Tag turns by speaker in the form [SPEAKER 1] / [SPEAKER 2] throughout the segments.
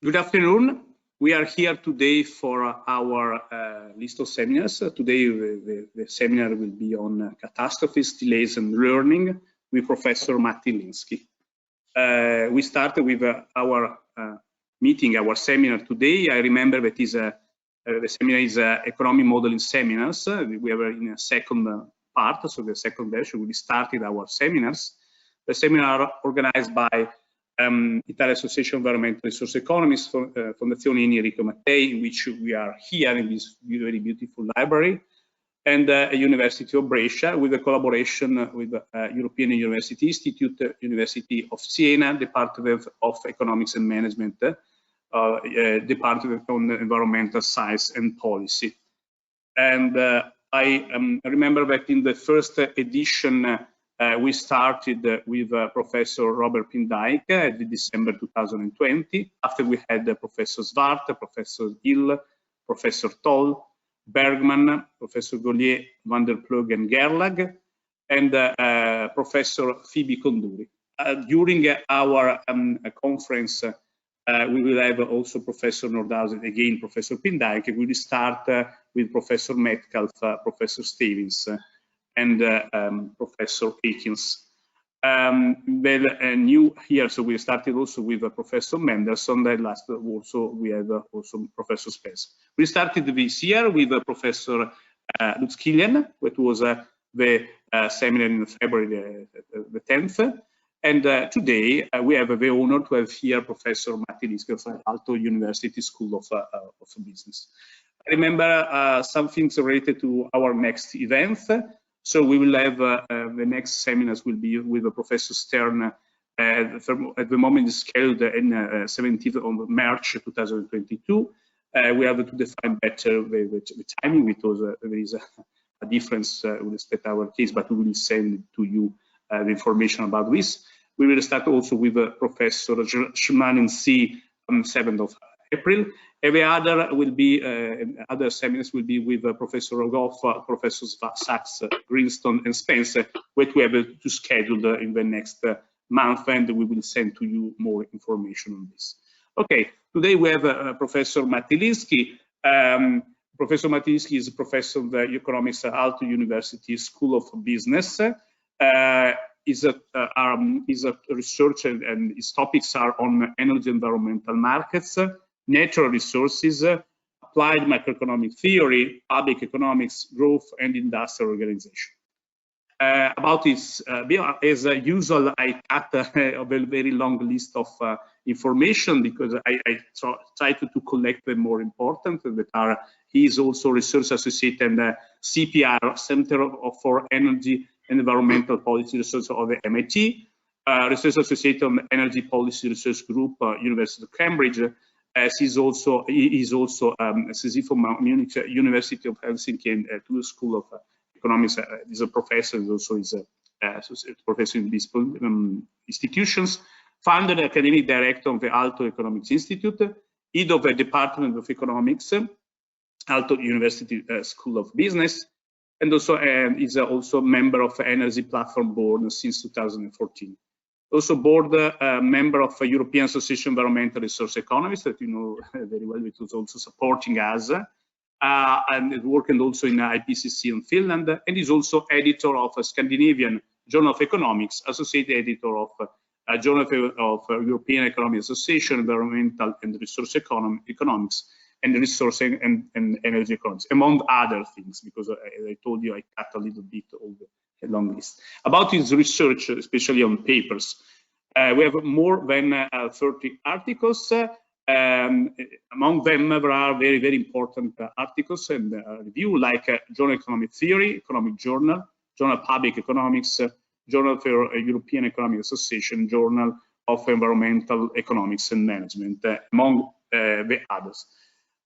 [SPEAKER 1] Good afternoon. We are here today for our list of seminars. Today the seminar will be on catastrophes, delays and learning with Professor Matti, Liski. We started with our meeting, our seminar today. I remember that the seminar is economic modeling seminars. We are in a second part, so the second version. We started our seminars. The seminar are organized by Italian Association of Environmental Resource Economists, Fondazione Enrico Mattei, in which we are here in this very beautiful library, and University of Brescia, with a collaboration with European University Institute, University of Siena, Department of Economics and Management, Department on Environmental Science and Policy. And I remember that in the first edition, we started with Professor Robert Pindijk in December 2020. After we had Professor Zwart, Professor Hill, Professor Toll, Bergman, Professor Gaulier, Van der Ploeg and Gerlach, and Professor Phoebe Conduri. During our conference, we will have also Professor Nordhausen, again Professor Pindijk. We will start with Professor Metcalf, Professor Stevens, and Professor Akins. New here, so we started also with Professor Mendelssohn. Then last also we have also Professor Spencer. We started this year with Professor Lutz Kilian, which was the seminar in February the 10th. And today we have the honor to have here Professor Matti Liski from Aalto University School of Business. I remember some things related to our next event. So we will have the next seminars will be with Professor Stern. At the moment is scheduled in 17th of March 2022. We have to define better the timing because there is a difference with respect to our case, but we will send to you the information about this. We will start also with Professor Schmanin C on 7th of April. Every other will be other seminars will be with Professor Rogoff, Professor Sachs, Greenstone, and Spencer, which we have to schedule in the next month, and we will send to you more information on this. Okay, today we have Professor Matti Liski. Professor Matti Liski is a professor of the economics at Aalto University School of Business. Is a researcher, and his topics are on energy environmental markets, natural resources, applied macroeconomic theory, public economics, growth, and industrial organization. About his, as usual, I cut a very long list of information because I try to collect the more important that are. He is also research associate and CPR, Center for Energy and Environmental Policy Research of the MIT, research associate on Energy Policy Research Group, University of Cambridge. He is also CZ from Munich University of Helsinki and Toulouse School of Economics. He's a professor, and also is a professor in these institutions. Founder and academic director of the Aalto Economics Institute, head of the Department of Economics, Aalto University School of Business, and also is also member of Energy Platform Board since 2014. Also board member of European Association of Environmental Resource Economists, that you know very well, which was also supporting us, and working also in IPCC in Finland, and is also editor of a Scandinavian Journal of Economics, associate editor of Journal of European Economic Association, Environmental and Resource Economics, and Resource and Energy Economics, among other things, because as I told you, I cut a little bit of the long list. About his research, especially on papers, we have more than 30 articles. Among them, there are very, very important articles and review, like Journal of Economic Theory, Economic Journal, Journal of Public Economics, Journal for European Economic Association, Journal of Environmental Economics and Management, among the others.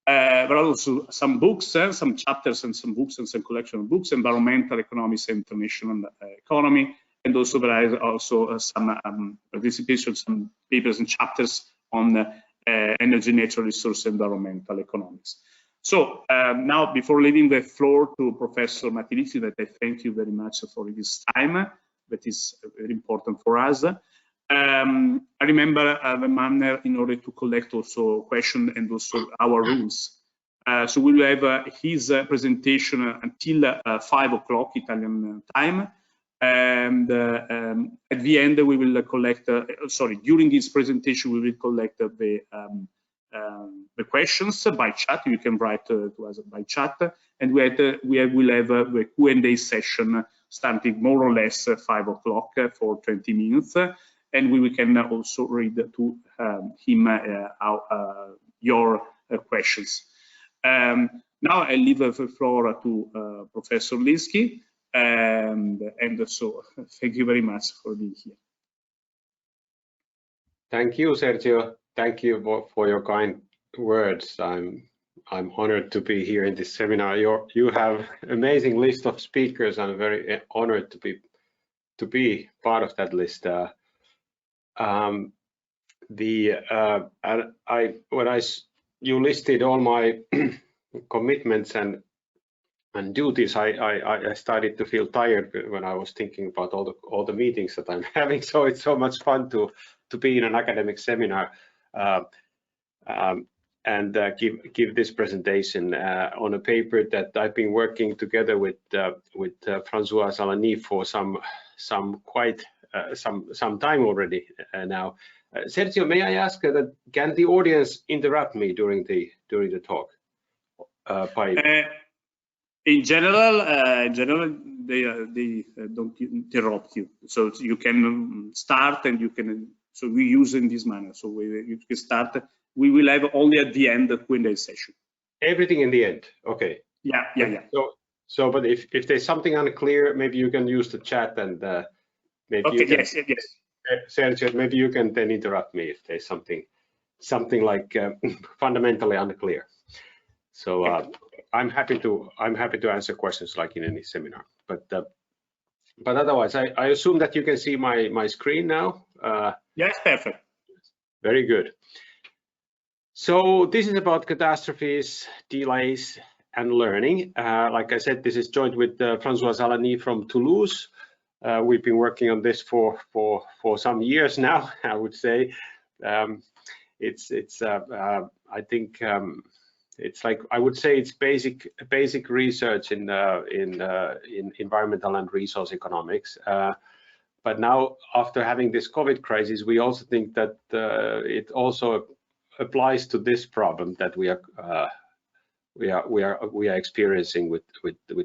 [SPEAKER 1] There are also some books, some chapters and some books and some collection of books, Environmental Economics and International Economy, and also there is also some participation, some papers and chapters on energy, natural resource, environmental economics. So now, before leaving the floor to Professor Matti Liski, that I thank you very much for his time, that is very important for us. I remember the manner in order to collect also questions and also our rules. So we will have his presentation until 5 o'clock Italian time. And at the end, we will collect, during his presentation, we will collect the questions by chat. You can write to us by chat. And we will have the Q&A session starting more or less 5 o'clock for 20 minutes. And we can also read to him your questions. Now I leave the floor to Professor Liski. And so thank you very much for being here.
[SPEAKER 2] Thank you, Sergio. Thank you for your kind words. I'm honored to be here in this seminar. You have amazing list of speakers. I'm very honored to be part of that list. You listed all my commitments and duties, I started to feel tired when I was thinking about all the meetings that I'm having. So it's so much fun to be in an academic seminar and give this presentation on a paper that I've been working together with François Alani for some time already now. Sergio, may I ask that can the audience interrupt me during the talk?
[SPEAKER 1] In general, they don't interrupt you. So you can start and you can. So we use in this manner. So you can start. We will have only at the end the Q&A session.
[SPEAKER 2] Everything in the end. Okay.
[SPEAKER 1] Yeah.
[SPEAKER 2] So, but if there's something unclear, maybe you can use the chat and maybe.
[SPEAKER 1] Okay.
[SPEAKER 2] Yes. Sergio, maybe you can then interrupt me if there's something like fundamentally unclear. So I'm happy to answer questions like in any seminar. But otherwise, I assume that you can see my screen now.
[SPEAKER 1] Yes, perfect.
[SPEAKER 2] Very good. So this is about catastrophes, delays, and learning. Like I said, this is joined with François Alani from Toulouse. We've been working on this for some years now, I would say. I think it's like, I would say it's basic research in environmental and resource economics. But now, after having this COVID crisis, we also think that it also applies to this problem that we are experiencing with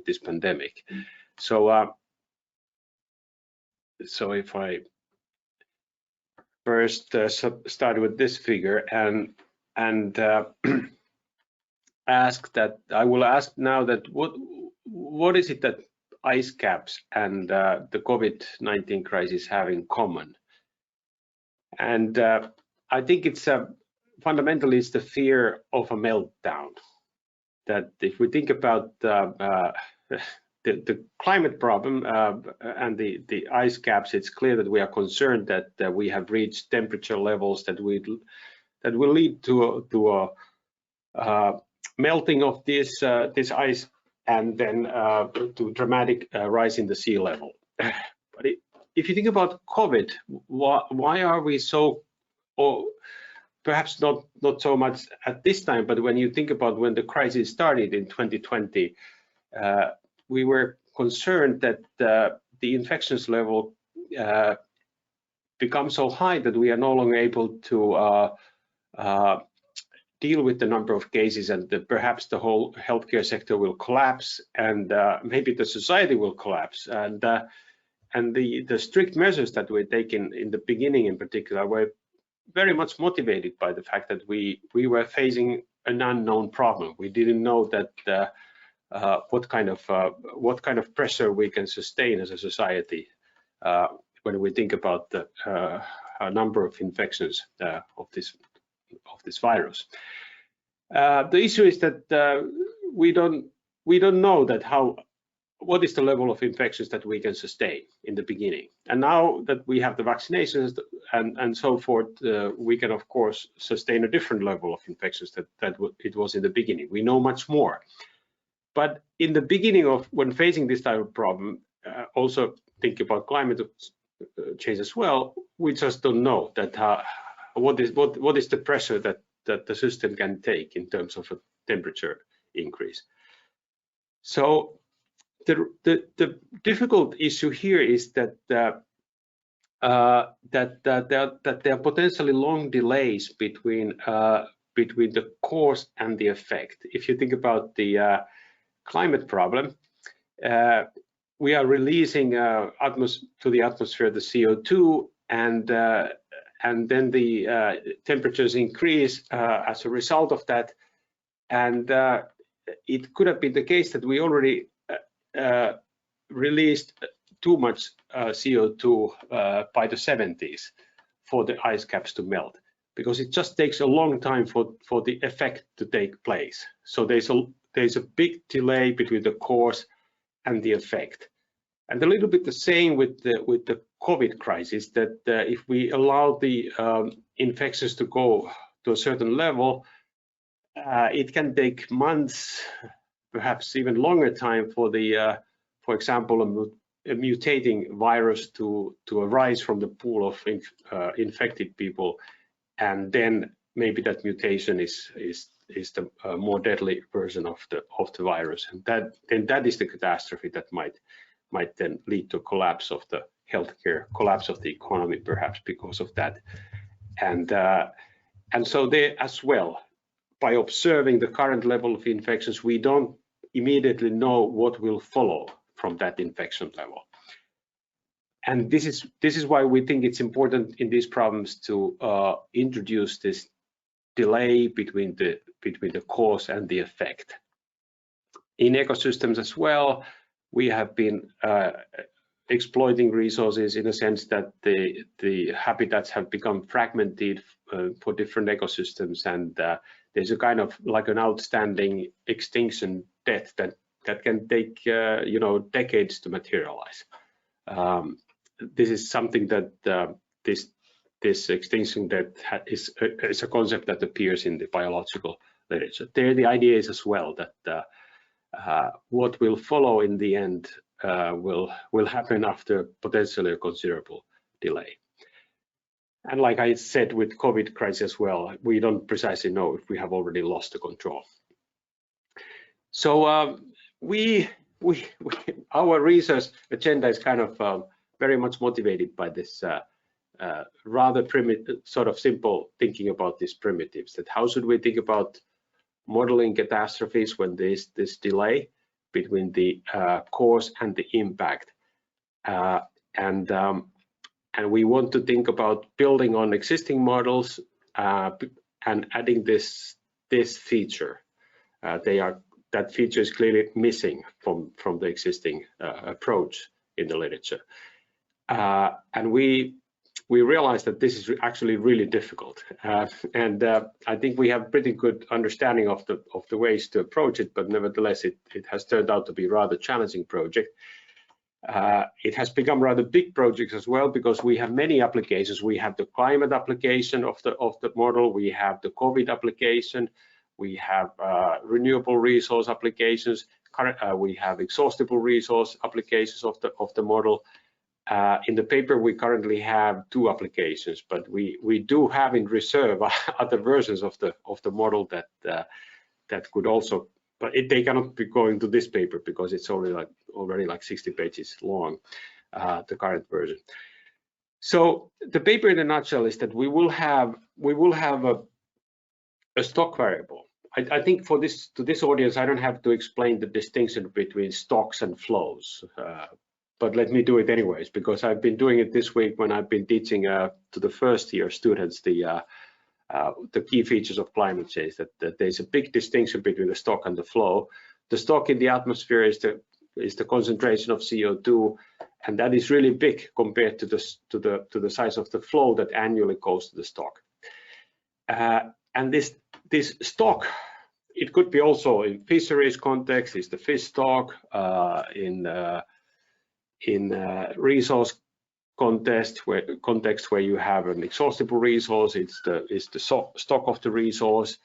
[SPEAKER 2] this pandemic. So if I first start with this figure and I will ask now that what is it that ice caps and the COVID-19 crisis have in common? And I think it's fundamentally it's the fear of a meltdown. That if we think about the climate problem and the ice caps, it's clear that we are concerned that we have reached temperature levels that will lead to a melting of this ice and then to dramatic rise in the sea level. But if you think about COVID, why are we so, or perhaps not so much at this time, but when you think about when the crisis started in 2020, we were concerned that the infections level becomes so high that we are no longer able to deal with the number of cases, and perhaps the whole healthcare sector will collapse, and maybe the society will collapse. And the strict measures that were taken in the beginning, in particular, were very much motivated by the fact that we were facing an unknown problem. We didn't know that what kind of pressure we can sustain as a society when we think about the number of infections of this virus. The issue is that we don't know that what is the level of infections that we can sustain in the beginning. And now that we have the vaccinations and so forth, we can of course sustain a different level of infections that it was in the beginning. We know much more. But in the beginning of when facing this type of problem, also think about climate change as well, we just don't know that what is the pressure that the system can take in terms of a temperature increase. So the difficult issue here is that there are potentially long delays between the cause and the effect. If you think about the climate problem, we are releasing to the atmosphere the CO2, and then the temperatures increase as a result of that. And it could have been the case that we already released too much CO2 by the 70s for the ice caps to melt, because it just takes a long time for the effect to take place. So there's a big delay between the cause and the effect. And a little bit the same with the COVID crisis, that if we allow the infections to go to a certain level, it can take months, perhaps even longer time for the, for example, a mutating virus to arise from the pool of infected people, and then maybe that mutation is the more deadly version of the virus, and that is the catastrophe that might then lead to collapse of the healthcare, collapse of the economy, perhaps because of that. And so there as well, by observing the current level of infections, we don't immediately know what will follow from that infection level. And this is why we think it's important in these problems to introduce this delay between the cause and the effect. In ecosystems as well, we have been exploiting resources in a sense that the habitats have become fragmented for different ecosystems, and there's a kind of like an outstanding extinction death that can take decades to materialize. This is something that this extinction death is a concept that appears in the biological literature. There, the idea is as well that what will follow in the end will happen after potentially a considerable delay. And like I said with COVID crisis as well, we don't precisely know if we have already lost the control. So our research agenda is kind of very much motivated by this rather primitive, sort of simple thinking about these primitives. That how should we think about modeling catastrophes when there's this delay between the cause and the impact, and we want to think about building on existing models and adding this feature. That feature is clearly missing from the existing approach in the literature, and we realize that this is actually really difficult, and I think we have pretty good understanding of the ways to approach it, but nevertheless it has turned out to be a rather challenging project. It has become rather big projects as well, because we have many applications. We have the climate application of the model, we have the COVID application, we have renewable resource applications, we have exhaustible resource applications of the model. In the paper, we currently have 2 applications, but we do have in reserve other versions of the model that could also, but they cannot be going to this paper because it's already like 60 pages long, the current version. So the paper in a nutshell is that we will have a stock variable. I think to this audience, I don't have to explain the distinction between stocks and flows. But let me do it anyways, because I've been doing it this week when I've been teaching to the first year students the key features of climate change, that there's a big distinction between the stock and the flow. The stock in the atmosphere is the concentration of CO2, and that is really big compared to the size of the flow that annually goes to the stock. And this stock, it could be also in fisheries context, is the fish stock, in resource context where you have an exhaustible resource, it's the stock of the resource,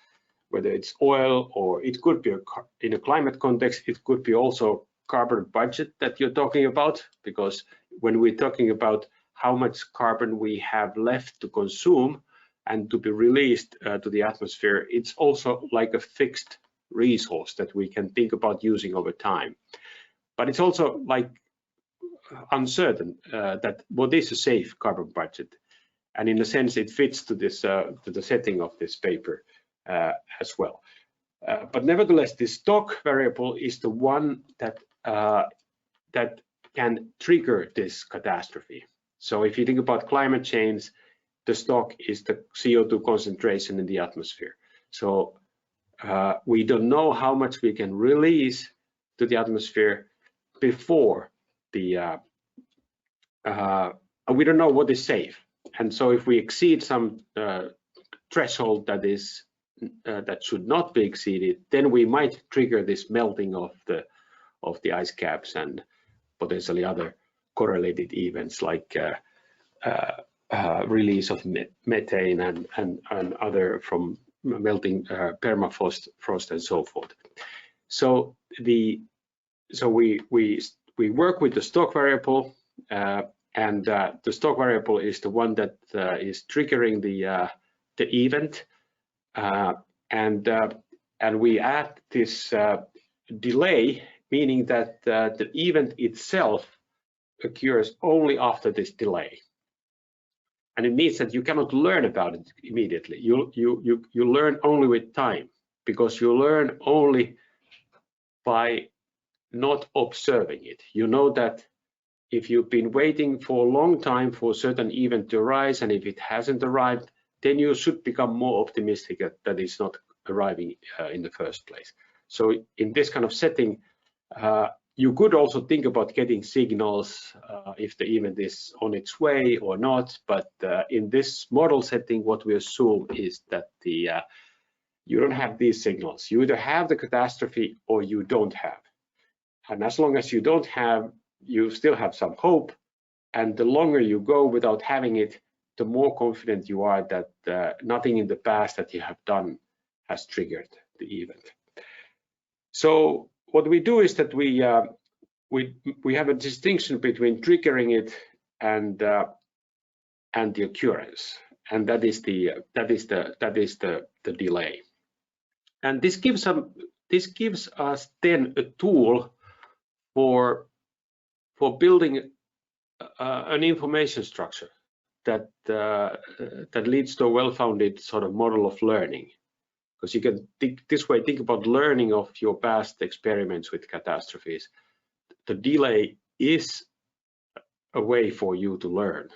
[SPEAKER 2] whether it's oil, or it could be in a climate context, it could be also carbon budget that you're talking about, because when we're talking about how much carbon we have left to consume and to be released to the atmosphere. It's also like a fixed resource that we can think about using over time. But it's also like uncertain that what is a safe carbon budget, and in a sense it fits to this to the setting of this paper as well. But nevertheless, the stock variable is the one that that can trigger this catastrophe. So if you think about climate change, the stock is the CO2 concentration in the atmosphere. So we don't know how much we can release to the atmosphere before the we don't know what is safe. And so if we exceed some threshold that is that should not be exceeded, then we might trigger this melting of the ice caps and potentially other correlated events like release of methane and other from melting permafrost and so forth. So we work with the stock variable, and the stock variable is the one that is triggering the event, and we add this delay, meaning that the event itself occurs only after this delay. And it means that you cannot learn about it immediately. You learn only with time, because you learn only by not observing it. You know that if you've been waiting for a long time for a certain event to arise, and if it hasn't arrived, then you should become more optimistic that it's not arriving in the first place. So in this kind of setting, you could also think about getting signals if the event is on its way or not, but in this model setting, what we assume is that you don't have these signals. You either have the catastrophe or you don't have. And as long as you don't have, you still have some hope, and the longer you go without having it, the more confident you are that nothing in the past that you have done has triggered the event. So what we do is that we have a distinction between triggering it and the occurrence, and that is the delay. And this gives us then a tool for building an information structure that leads to a well-founded sort of model of learning. Because you can think about learning of your past experiments with catastrophes. The delay is a way for you to learn.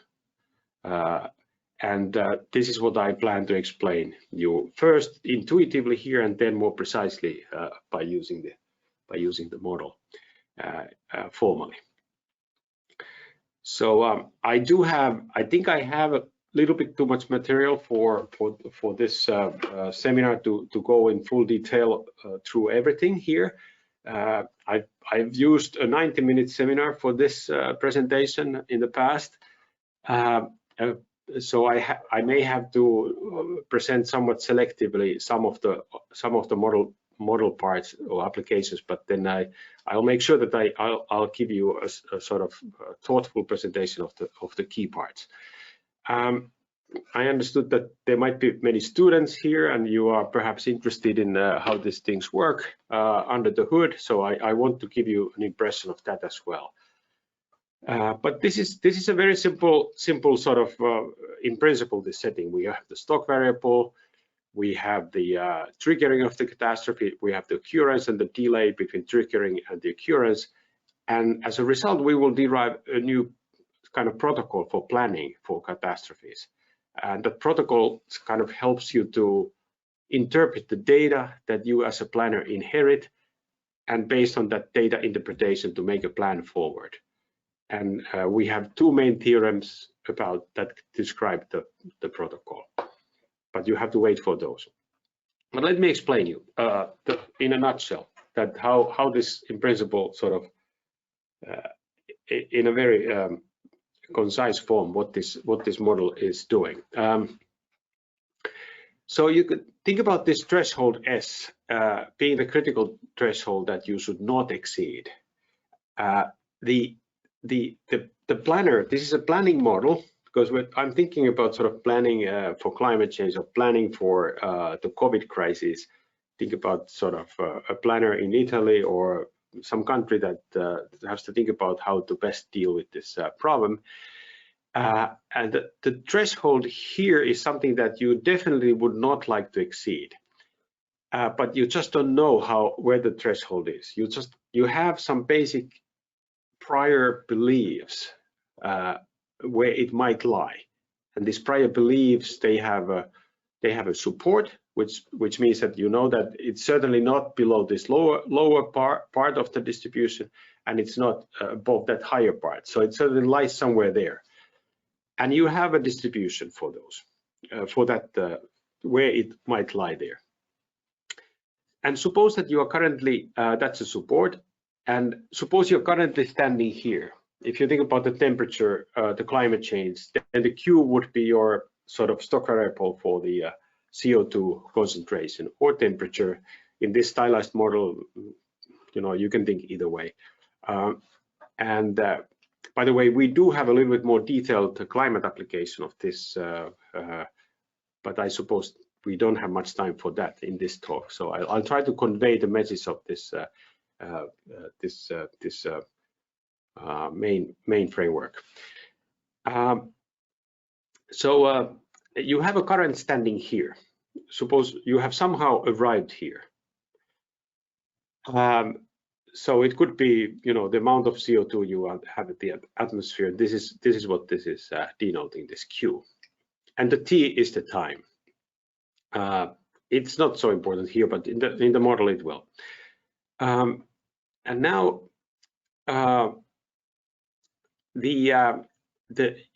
[SPEAKER 2] And this is what I plan to explain you first intuitively here, and then more precisely by using the model formally. So I think I have a little bit too much material for this seminar to go in full detail through everything here. I've used a 90-minute seminar for this presentation in the past, so I may have to present somewhat selectively some of the model parts or applications, but then I'll make sure that I'll give you a sort of thoughtful presentation of the key parts. I understood that there might be many students here, and you are perhaps interested in how these things work under the hood. So I want to give you an impression of that as well. But this is a very simple sort of in principle this setting. We have the stock variable, we have the triggering of the catastrophe, we have the occurrence and the delay between triggering and the occurrence, and as a result we will derive a new kind of protocol for planning for catastrophes. And the protocol kind of helps you to interpret the data that you as a planner inherit, and based on that data interpretation to make a plan forward. And we have two main theorems about that describe the protocol, but you have to wait for those. But let me explain you in a nutshell that how this in principle sort of in a very concise form what this model is doing. So you could think about this threshold S being the critical threshold that you should not exceed. The the planner. This is a planning model, because I'm thinking about sort of planning for climate change or planning for the COVID crisis. Think about sort of a planner in Italy or some country that has to think about how to best deal with this problem. And the threshold here is something that you definitely would not like to exceed, but you just don't know where the threshold is. You have some basic prior beliefs where it might lie, and these prior beliefs, they have a support, which means that you know that it's certainly not below this lower part of the distribution, and it's not above that higher part. So it certainly lies somewhere there. And you have a distribution for those, for that, where it might lie there. And suppose that you are currently, that's a support, and suppose you're currently standing here. If you think about the temperature, the climate change, then the Q would be your sort of stochastic for the CO2 concentration or temperature. In this stylized model, you know, you can think either way. By the way, we do have a little bit more detailed climate application of this, but I suppose we don't have much time for that in this talk. So I'll try to convey the message of this main framework. So you have a current standing here. Suppose you have somehow arrived here. So it could be, you know, the amount of CO2 you have at the atmosphere. This is what this is denoting, this Q, and the T is the time. It's not so important here, but in the model it will. And now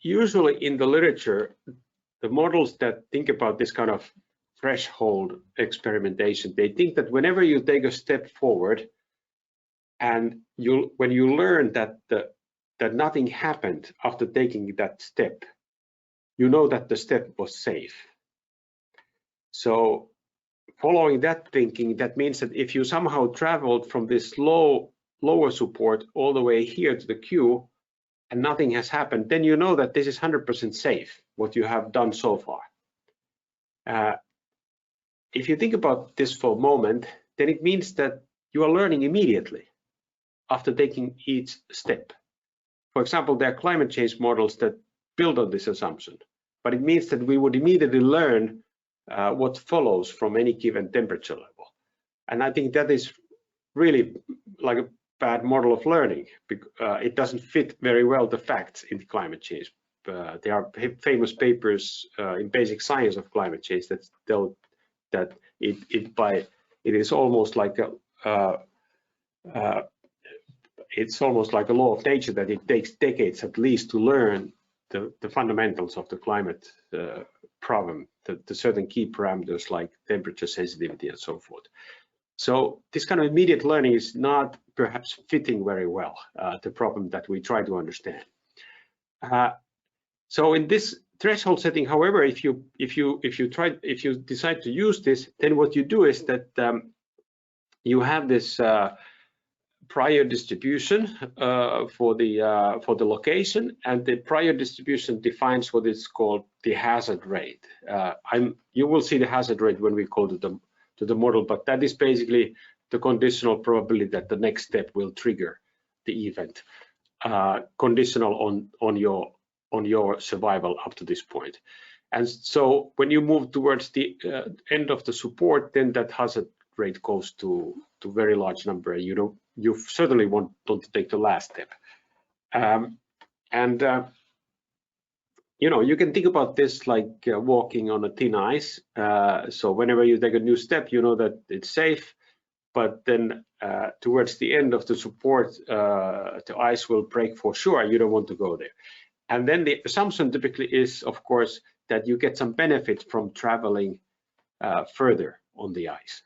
[SPEAKER 2] usually in the literature, the models that think about this kind of threshold experimentation, they think that whenever you take a step forward, and when you learn that nothing happened after taking that step, you know that the step was safe. So following that thinking, that means that if you somehow traveled from this lower support all the way here to the Q and nothing has happened, then you know that this is 100% safe, what you have done so far. If you think about this for a moment, then it means that you are learning immediately after taking each step. For example, there are climate change models that build on this assumption, but it means that we would immediately learn what follows from any given temperature level. And I think that is really like a bad model of learning. It doesn't fit very well the facts in climate change. There are famous papers in basic science of climate change that tell that it is almost like it's almost like a law of nature that it takes decades at least to learn the fundamentals of the climate problem, the certain key parameters like temperature sensitivity and so forth. So this kind of immediate learning is not perhaps fitting very well the problem that we try to understand. So in this threshold setting, however, if you decide to use this, then what you do is that you have this prior distribution for the location, and the prior distribution defines what is called the hazard rate. You will see the hazard rate when we go to the model, but that is basically the conditional probability that the next step will trigger the event, conditional on your survival up to this point. And so when you move towards the end of the support, then that hazard rate goes to very large number. You certainly want to take the last step. You know, you can think about this like walking on a thin ice. So whenever you take a new step, you know that it's safe, but then towards the end of the support, the ice will break for sure. You don't want to go there. And then the assumption typically is, of course, that you get some benefit from traveling further on the ice.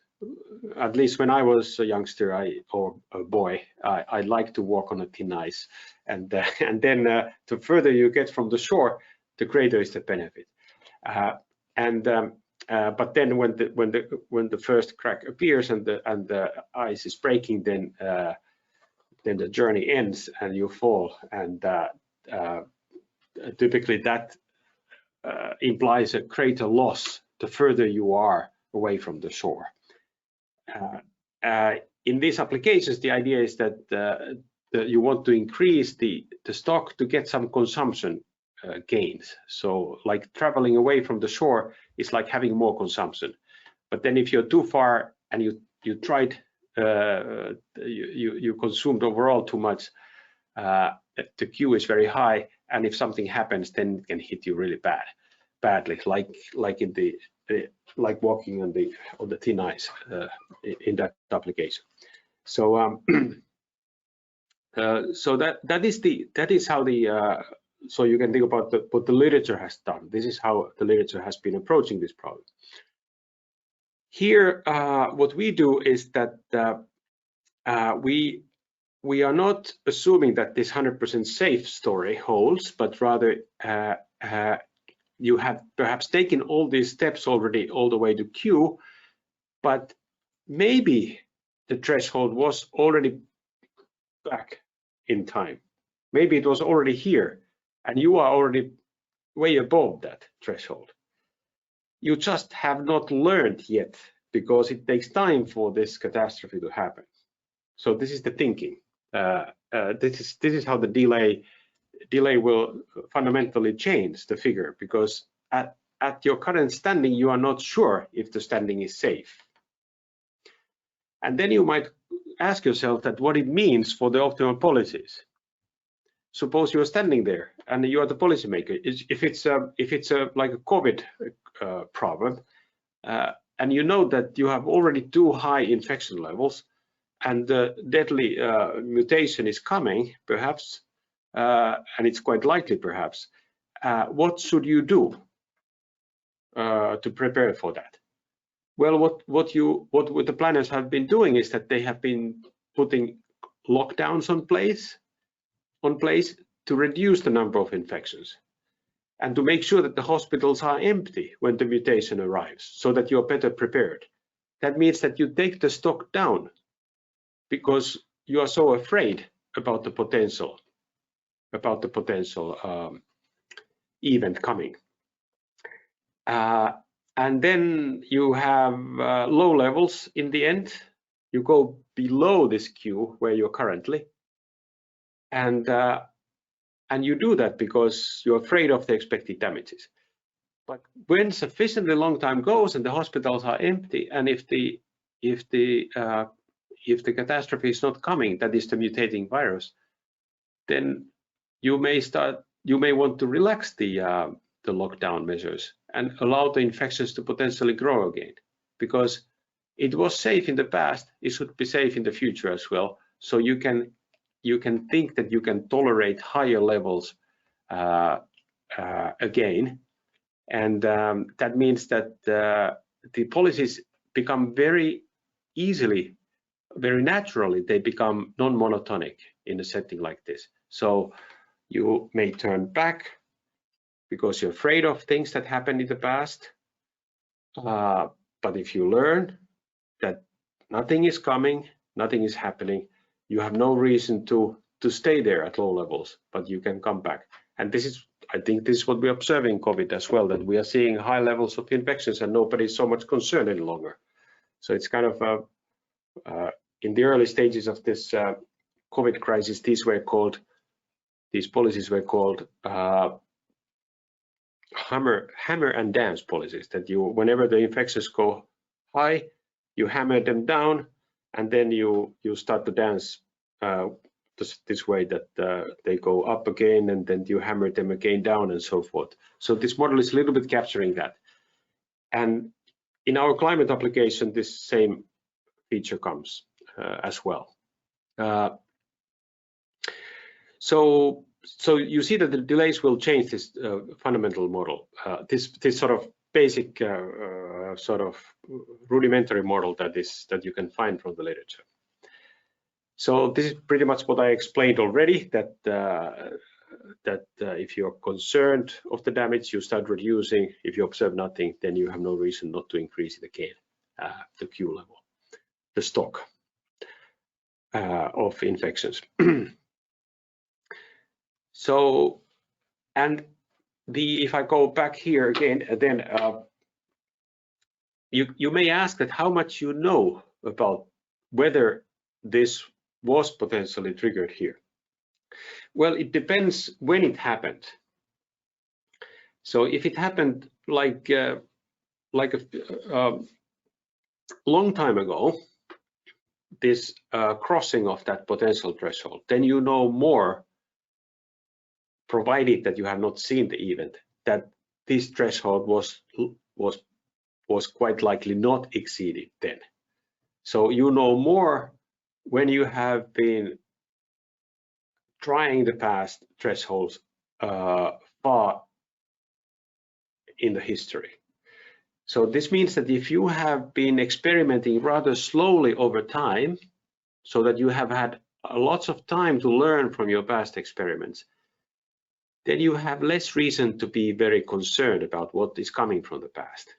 [SPEAKER 2] At least when I was a youngster or a boy, I liked to walk on a thin ice, and then the further you get from the shore, the greater is the benefit. But then when the first crack appears and the ice is breaking, then the journey ends and you fall, and typically that implies a greater loss the further you are away from the shore. In these applications, the idea is that you want to increase the stock to get some consumption gains. So like traveling away from the shore is like having more consumption. But then if you're too far and you tried, you consumed overall too much, the Q is very high, and if something happens, then it can hit you really badly, like in the like walking on the thin ice in that application. So so that is how the so you can think about what the literature has done. This is how the literature has been approaching this problem. Here, what we do is that we are not assuming that this 100% safe story holds, but rather you have perhaps taken all these steps already all the way to Q, but maybe the threshold was already back in time. Maybe it was already here, and you are already way above that threshold. You just have not learned yet, because it takes time for this catastrophe to happen. So this is the thinking. This is how the delay will fundamentally change the figure, because at your current standing, you are not sure if the standing is safe. And then you might ask yourself that what it means for the optimal policies. Suppose you're standing there and you are the policymaker. If it's like a COVID problem, and you know that you have already too high infection levels, and the deadly mutation is coming, perhaps, and it's quite likely, perhaps. What should you do to prepare for that? Well, what the planners have been doing is that they have been putting lockdowns on place to reduce the number of infections, and to make sure that the hospitals are empty when the mutation arrives, so that you're better prepared. That means that you take the stock down because you are so afraid about the potential event coming. And then you have low levels in the end. You go below this Q where you're currently, and you do that because you're afraid of the expected damages. But when sufficiently long time goes and the hospitals are empty, and if the catastrophe is not coming, that is the mutating virus, then you may want to relax the lockdown measures and allow the infections to potentially grow again, because it was safe in the past, it should be safe in the future as well. So you can think that you can tolerate higher levels again, and that means that the policies become very easily, very naturally, they become non-monotonic in a setting like this. So you may turn back because you're afraid of things that happened in the past, but if you learn that nothing is coming, nothing is happening, you have no reason to stay there at low levels, but you can come back. And this is, I think this is what we're observing in COVID as well, that we are seeing high levels of infections and nobody is so much concerned any longer. So it's kind of in the early stages of this COVID crisis, these policies were called hammer and dance policies, that you, whenever the infections go high, you hammer them down, and then you start to dance this way, that they go up again, and then you hammer them again down, and so forth. So this model is a little bit capturing that. And in our climate application, this same feature comes as well. So you see that the delays will change this fundamental model, this sort of basic sort of rudimentary model that you can find from the literature. So this is pretty much what I explained already, that if you're concerned of the damage, you start reducing. If you observe nothing, then you have no reason not to increase it again, the Q level, the stock of infections. So, and if I go back here again, then you may ask that how much you know about whether this was potentially triggered here. Well, it depends when it happened. So if it happened like a long time ago, this crossing of that potential threshold, then you know more, provided that you have not seen the event, that this threshold was quite likely not exceeded then. So you know more when you have been trying the past thresholds far in the history. So this means that if you have been experimenting rather slowly over time, so that you have had lots of time to learn from your past experiments, then you have less reason to be very concerned about what is coming from the past.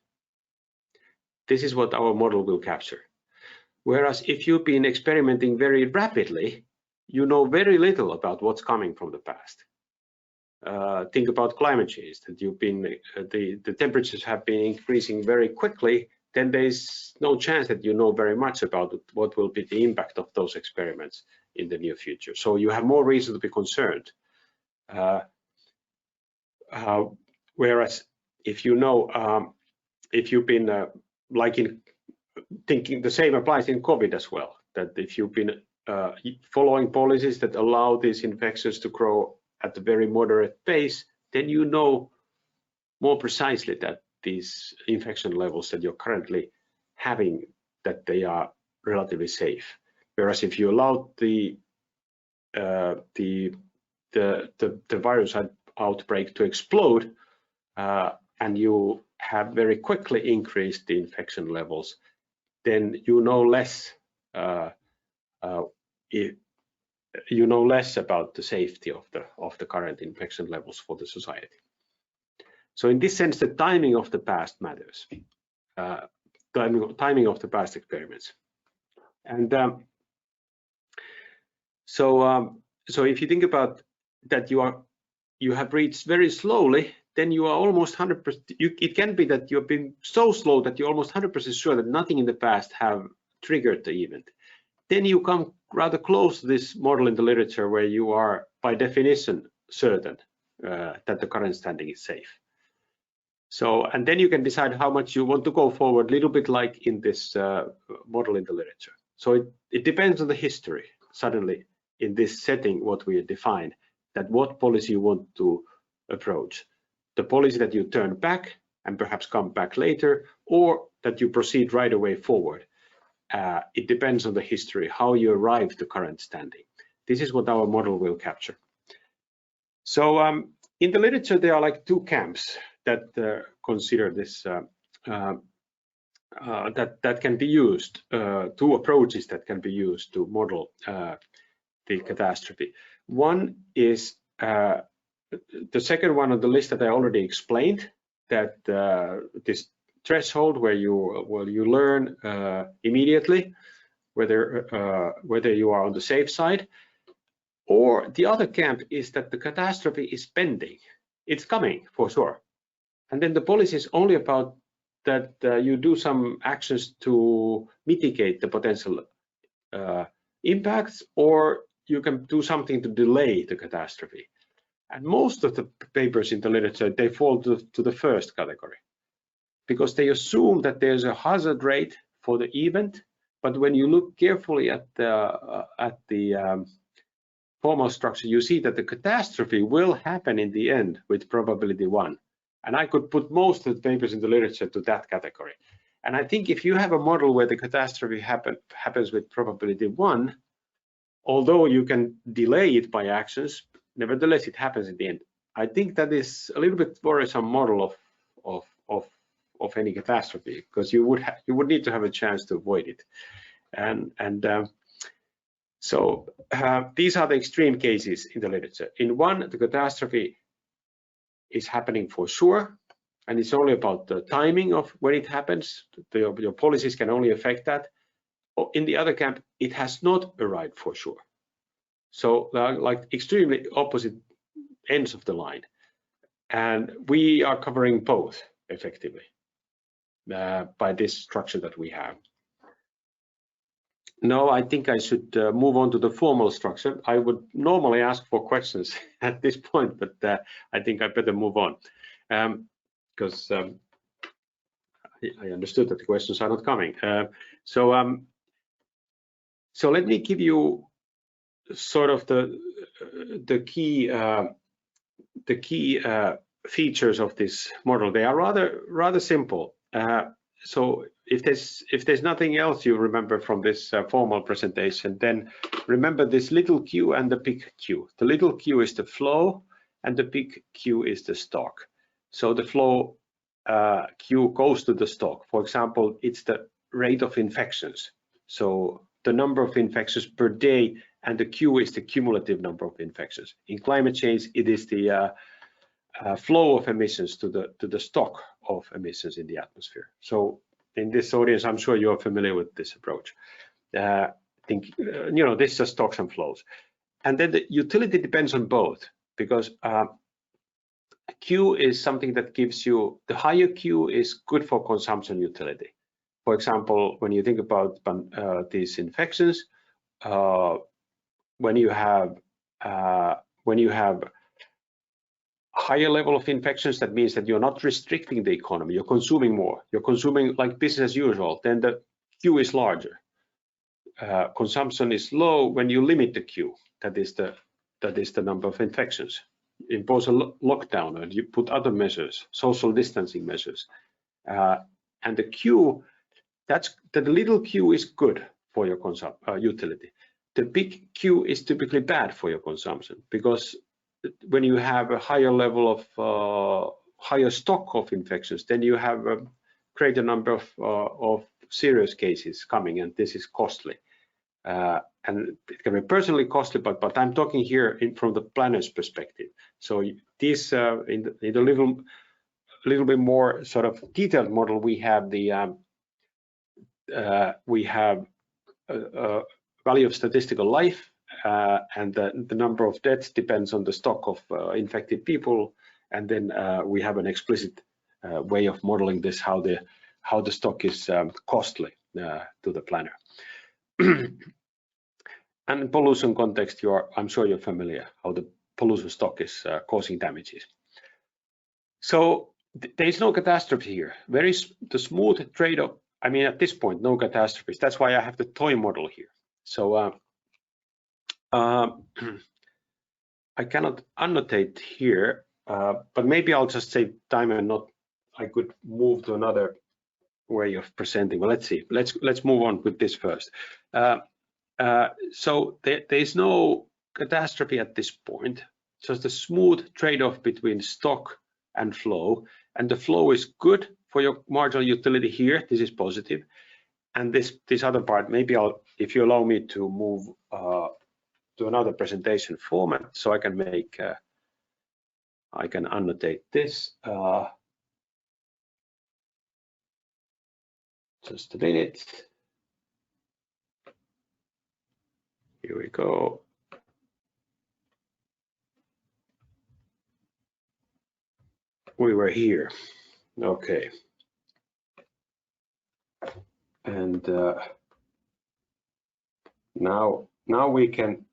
[SPEAKER 2] This is what our model will capture. Whereas if you've been experimenting very rapidly, you know very little about what's coming from the past. Think about climate change, that you've been the temperatures have been increasing very quickly, then there's no chance that you know very much about what will be the impact of those experiments in the near future. So you have more reason to be concerned. Whereas if you know, if you've been like in thinking, the same applies in COVID as well, that if you've been following policies that allow these infections to grow at a very moderate pace, then you know more precisely that these infection levels that you're currently having, that they are relatively safe. Whereas if you allow the virus outbreak to explode and you have very quickly increased the infection levels, then you know less. You know less about the safety of the current infection levels for the society. So in this sense, the timing of the past matters. Timing of the past experiments. And so if you think about that, you have reached very slowly, then you are almost 100%. It can be that you've been so slow that you're almost 100% sure that nothing in the past have triggered the event. Then you come rather close to this model in the literature where you are, by definition, certain that the current standing is safe. So, and then you can decide how much you want to go forward, a little bit like in this model in the literature. So it depends on the history, suddenly, in this setting, what we define, that what policy you want to approach. The policy that you turn back and perhaps come back later, or that you proceed right away forward. It depends on the history, how you arrive to current standing. This is what our model will capture. So in the literature, there are like two camps that consider this, that can be used, two approaches that can be used to model the catastrophe. One is the second one on the list that I already explained, that this threshold where you learn immediately whether you are on the safe side, or the other camp is that the catastrophe is pending. It's coming for sure, and then the policy is only about that you do some actions to mitigate the potential impacts, or you can do something to delay the catastrophe. And most of the papers in the literature, they fall to the first category, because they assume that there's a hazard rate for the event, but when you look carefully at the formal structure, you see that the catastrophe will happen in the end with probability 1. And I could put most of the papers in the literature to that category. And I think if you have a model where the catastrophe happens with probability 1, although you can delay it by actions, nevertheless it happens in the end. I think that is a little bit worrisome model of any catastrophe, because you would need to have a chance to avoid it. So these are the extreme cases in the literature. In one, the catastrophe is happening for sure, and it's only about the timing of when it happens. Your policies can only affect that. In the other camp, it has not arrived for sure. So like extremely opposite ends of the line. And we are covering both effectively by this structure that we have. No, I think I should move on to the formal structure. I would normally ask for questions at this point, but I think I better move on because I understood that the questions are not coming. So let me give you sort of the key features of this model. They are rather simple. So if there's nothing else you remember from this formal presentation, then remember this little q and the big Q. The little q is the flow and the big Q is the stock. So the flow Q goes to the stock. For example, it's the rate of infections. So the number of infections per day, and the Q is the cumulative number of infections. In climate change, it is the flow of emissions to the stock of emissions in the atmosphere. So in this audience, I'm sure you're familiar with this approach. I think this is stocks and flows, and then the utility depends on both, because Q is something that gives you, the higher Q is good for consumption utility. For example, when you think about these infections, when you have higher level of infections, that means that you're not restricting the economy, you're consuming more, you're consuming like business as usual, then the Q is larger. Consumption is low when you limit the Q, that is the number of infections. Impose a lockdown, or you put other measures, social distancing measures, and the Q, the little Q is good for your utility. The big Q is typically bad for your consumption, because when you have a higher level of higher stock of infections, then you have a greater number of serious cases coming, and this is costly. And it can be personally costly, but I'm talking here from the planner's perspective. So this in the little bit more sort of detailed model, we have the value of statistical life, and the number of deaths depends on the stock of infected people, and then we have an explicit way of modeling this, how the stock is costly to the planner. And in pollution context, I'm sure you're familiar how the pollution stock is causing damages. So there is no catastrophe here. The smooth trade-off. I mean, at this point, no catastrophes. That's why I have the toy model here. So I cannot annotate here, but maybe I'll just save time and I could move to another way of presenting. Well, let's see. Let's move on with this first. So there is no catastrophe at this point. Just a smooth trade-off between stock and flow, and the flow is good for your marginal utility here. This is positive, and this other part, maybe if you allow me to move to another presentation format, so I can annotate this. Just a minute. Here we go. We were here. Okay. And now we can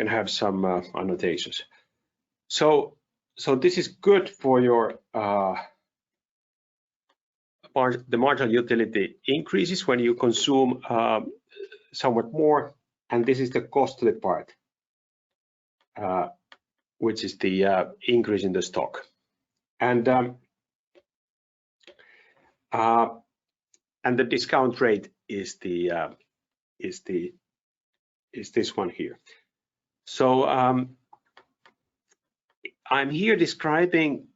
[SPEAKER 2] have some annotations. So this is good for your the marginal utility increases when you consume somewhat more, and this is the costly part, which is the increase in the stock, and the discount rate is this one here. So I'm here describing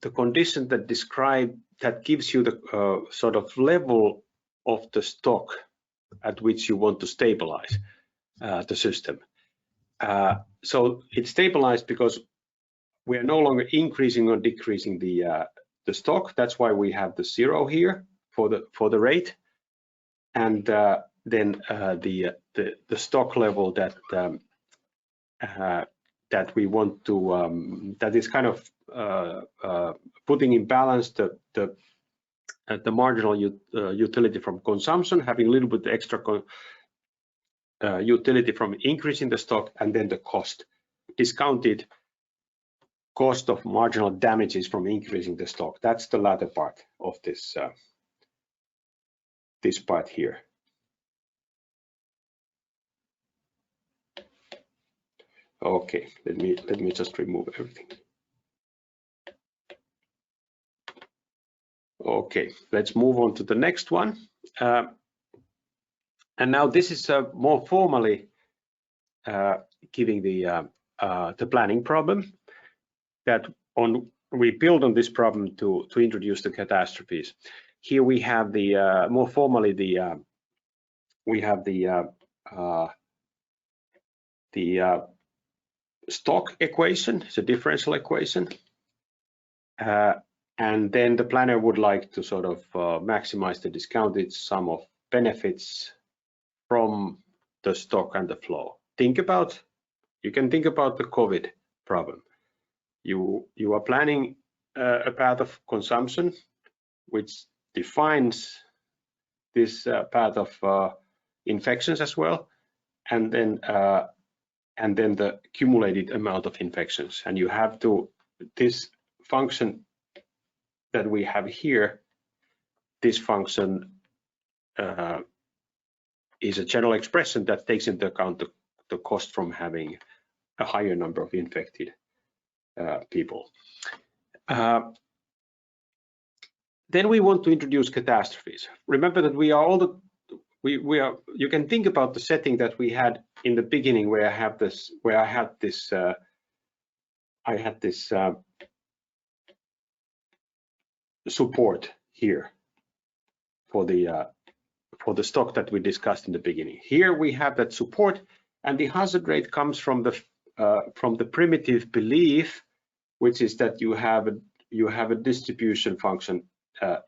[SPEAKER 2] the condition that gives you the sort of level of the stock at which you want to stabilize the system. So it's stabilized because we are no longer increasing or decreasing the stock. That's why we have the 0 here for the rate. and then the stock level that that we want to that is kind of putting in balance the marginal utility from consumption, having a little bit extra utility from increasing the stock, and then the cost, discounted cost of marginal damages from increasing the stock. That's the latter part of this this part here. Okay, let me just remove everything. Okay, let's move on to the next one. And now this is more formally giving the planning problem that we build on this problem to introduce the catastrophes. Here we have the more formally we have the stock equation. It's a differential equation, and then the planner would like to sort of maximize the discounted sum of benefits from the stock and the flow. You can think about the COVID problem. You are planning a path of consumption which defines this path of infections as well, and then the accumulated amount of infections. And you have to, this function that we have here, this function is a general expression that takes into account the cost from having a higher number of infected people. Then we want to introduce catastrophes. Remember that we are you can think about the setting that we had in the beginning, where I had this support here for the stock that we discussed in the beginning. Here we have that support, and the hazard rate comes from the primitive belief, which is that you have a distribution function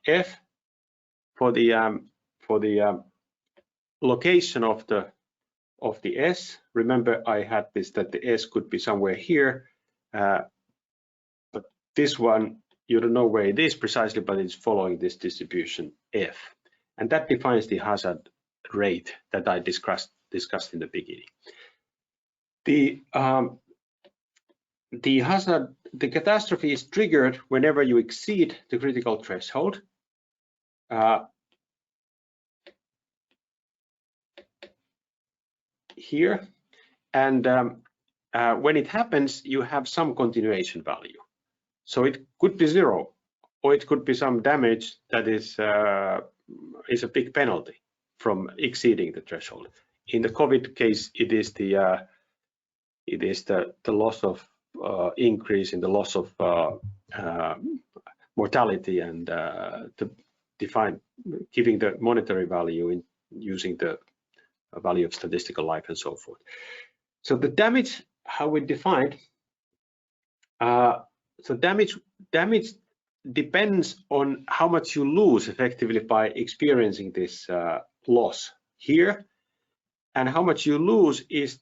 [SPEAKER 2] f for the location of the s. Remember, I had this, that the s could be somewhere here, but this one you don't know where it is precisely, but it's following this distribution f, and that defines the hazard rate that I discussed in the beginning. The catastrophe is triggered whenever you exceed the critical threshold. Here, and when it happens, you have some continuation value. So it could be 0, or it could be some damage that is a big penalty from exceeding the threshold. In the COVID case, it is the loss of increase in the loss of mortality, and to define giving the monetary value in using the value of statistical life and so forth. So the damage, how we defined, so damage depends on how much you lose effectively by experiencing this loss here, and how much you lose is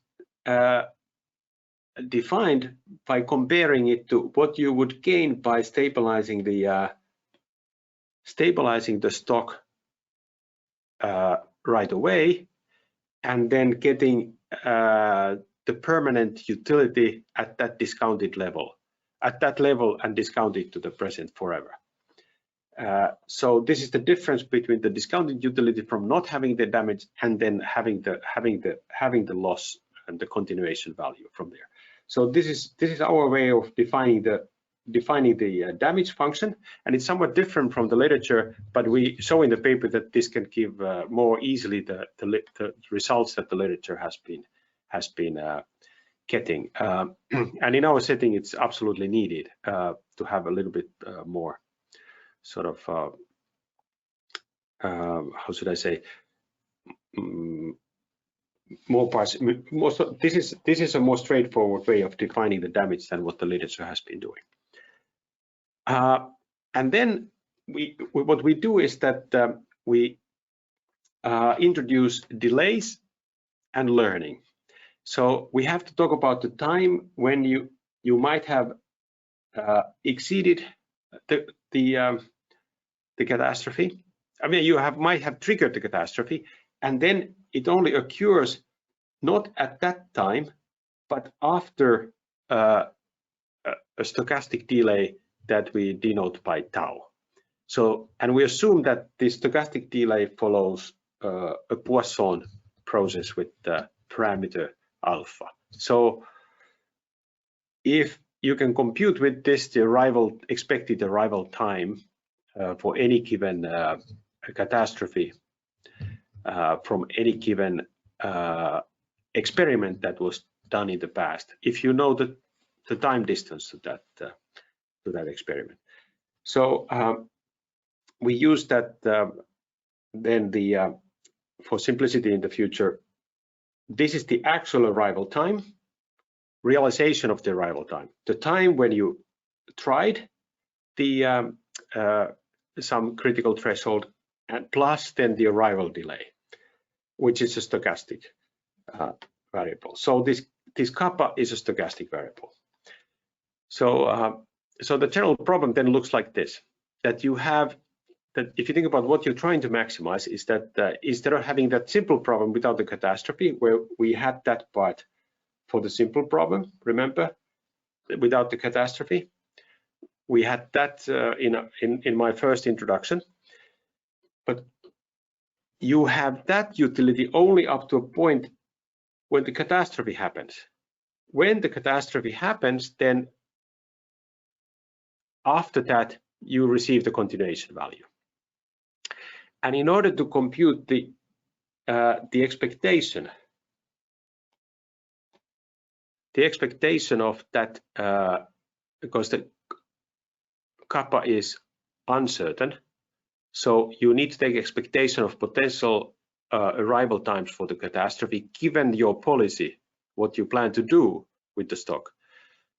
[SPEAKER 2] defined by comparing it to what you would gain by stabilizing the stock right away, and then getting the permanent utility at that discounted level, and discounted to the present forever. So this is the difference between the discounted utility from not having the damage and then having the loss and the continuation value from there. So this is our way of defining the damage function, and it's somewhat different from the literature, but we show in the paper that this can give more easily the results that the literature has been getting, and in our setting it's absolutely needed to have a little bit more sort of how should I say, more parts. This is a more straightforward way of defining the damage than what the literature has been doing. And then what we do is that we introduce delays and learning. So we have to talk about the time when you might have exceeded the catastrophe. I mean, you might have triggered the catastrophe, and then it only occurs not at that time, but after a stochastic delay that we denote by tau. So, and we assume that this stochastic delay follows a Poisson process with the parameter alpha. So, if you can compute with this the expected arrival time for any given catastrophe from any given experiment that was done in the past, if you know the time distance to that experiment. So we use that then for simplicity in the future. This is the actual arrival time, realization of the arrival time, the time when you tried the some critical threshold, and plus then the arrival delay, which is a stochastic variable. So this kappa is a stochastic variable. So so the general problem then looks like this: that you have that if you think about what you're trying to maximize, is that instead of having that simple problem without the catastrophe, where we had that part for the simple problem, remember, without the catastrophe, we had that in my first introduction, but you have that utility only up to a point when the catastrophe happens. When the catastrophe happens, then after that you receive the continuation value. And in order to compute the expectation of that, because the kappa is uncertain, so you need to take expectation of potential arrival times for the catastrophe given your policy, what you plan to do with the stock.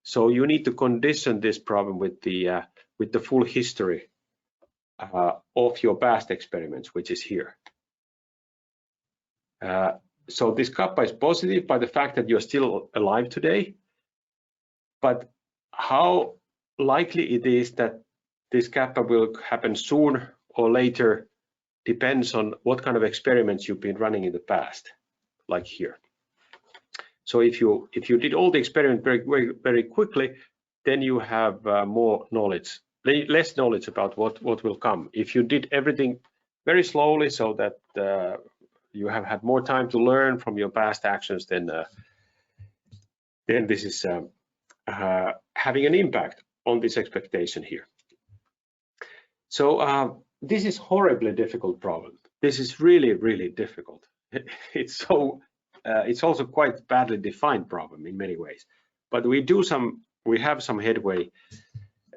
[SPEAKER 2] So you need to condition this problem with the full history of your past experiments, which is here. So this kappa is positive by the fact that you're still alive today, but how likely it is that this kappa will happen soon or later depends on what kind of experiments you've been running in the past, like here. So if you did all the experiments very quickly, then you have more knowledge, less knowledge about what will come. If you did everything very slowly, so that you have had more time to learn from your past actions, then this is having an impact on this expectation here. So this is horribly difficult problem. This is really difficult. It's also quite badly defined problem in many ways, but we have some headway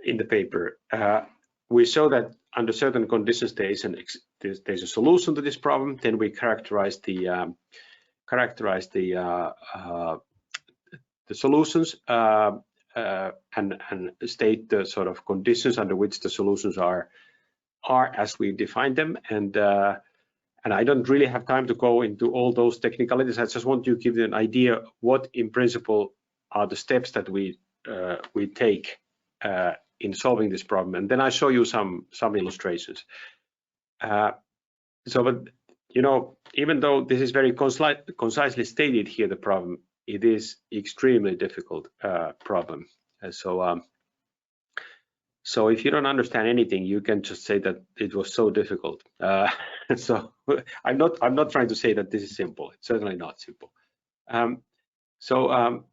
[SPEAKER 2] in the paper. We show that under certain conditions there's a solution to this problem. Then we characterize the solutions and state the sort of conditions under which the solutions are as we define them. And I don't really have time to go into all those technicalities. I just want to give you an idea what, in principle, are the steps that we take in solving this problem, and then I show you some illustrations. But you know, even though this is very concisely stated here, the problem, it is extremely difficult problem. So if you don't understand anything, you can just say that it was so difficult. So I'm not trying to say that this is simple. It's certainly not simple. So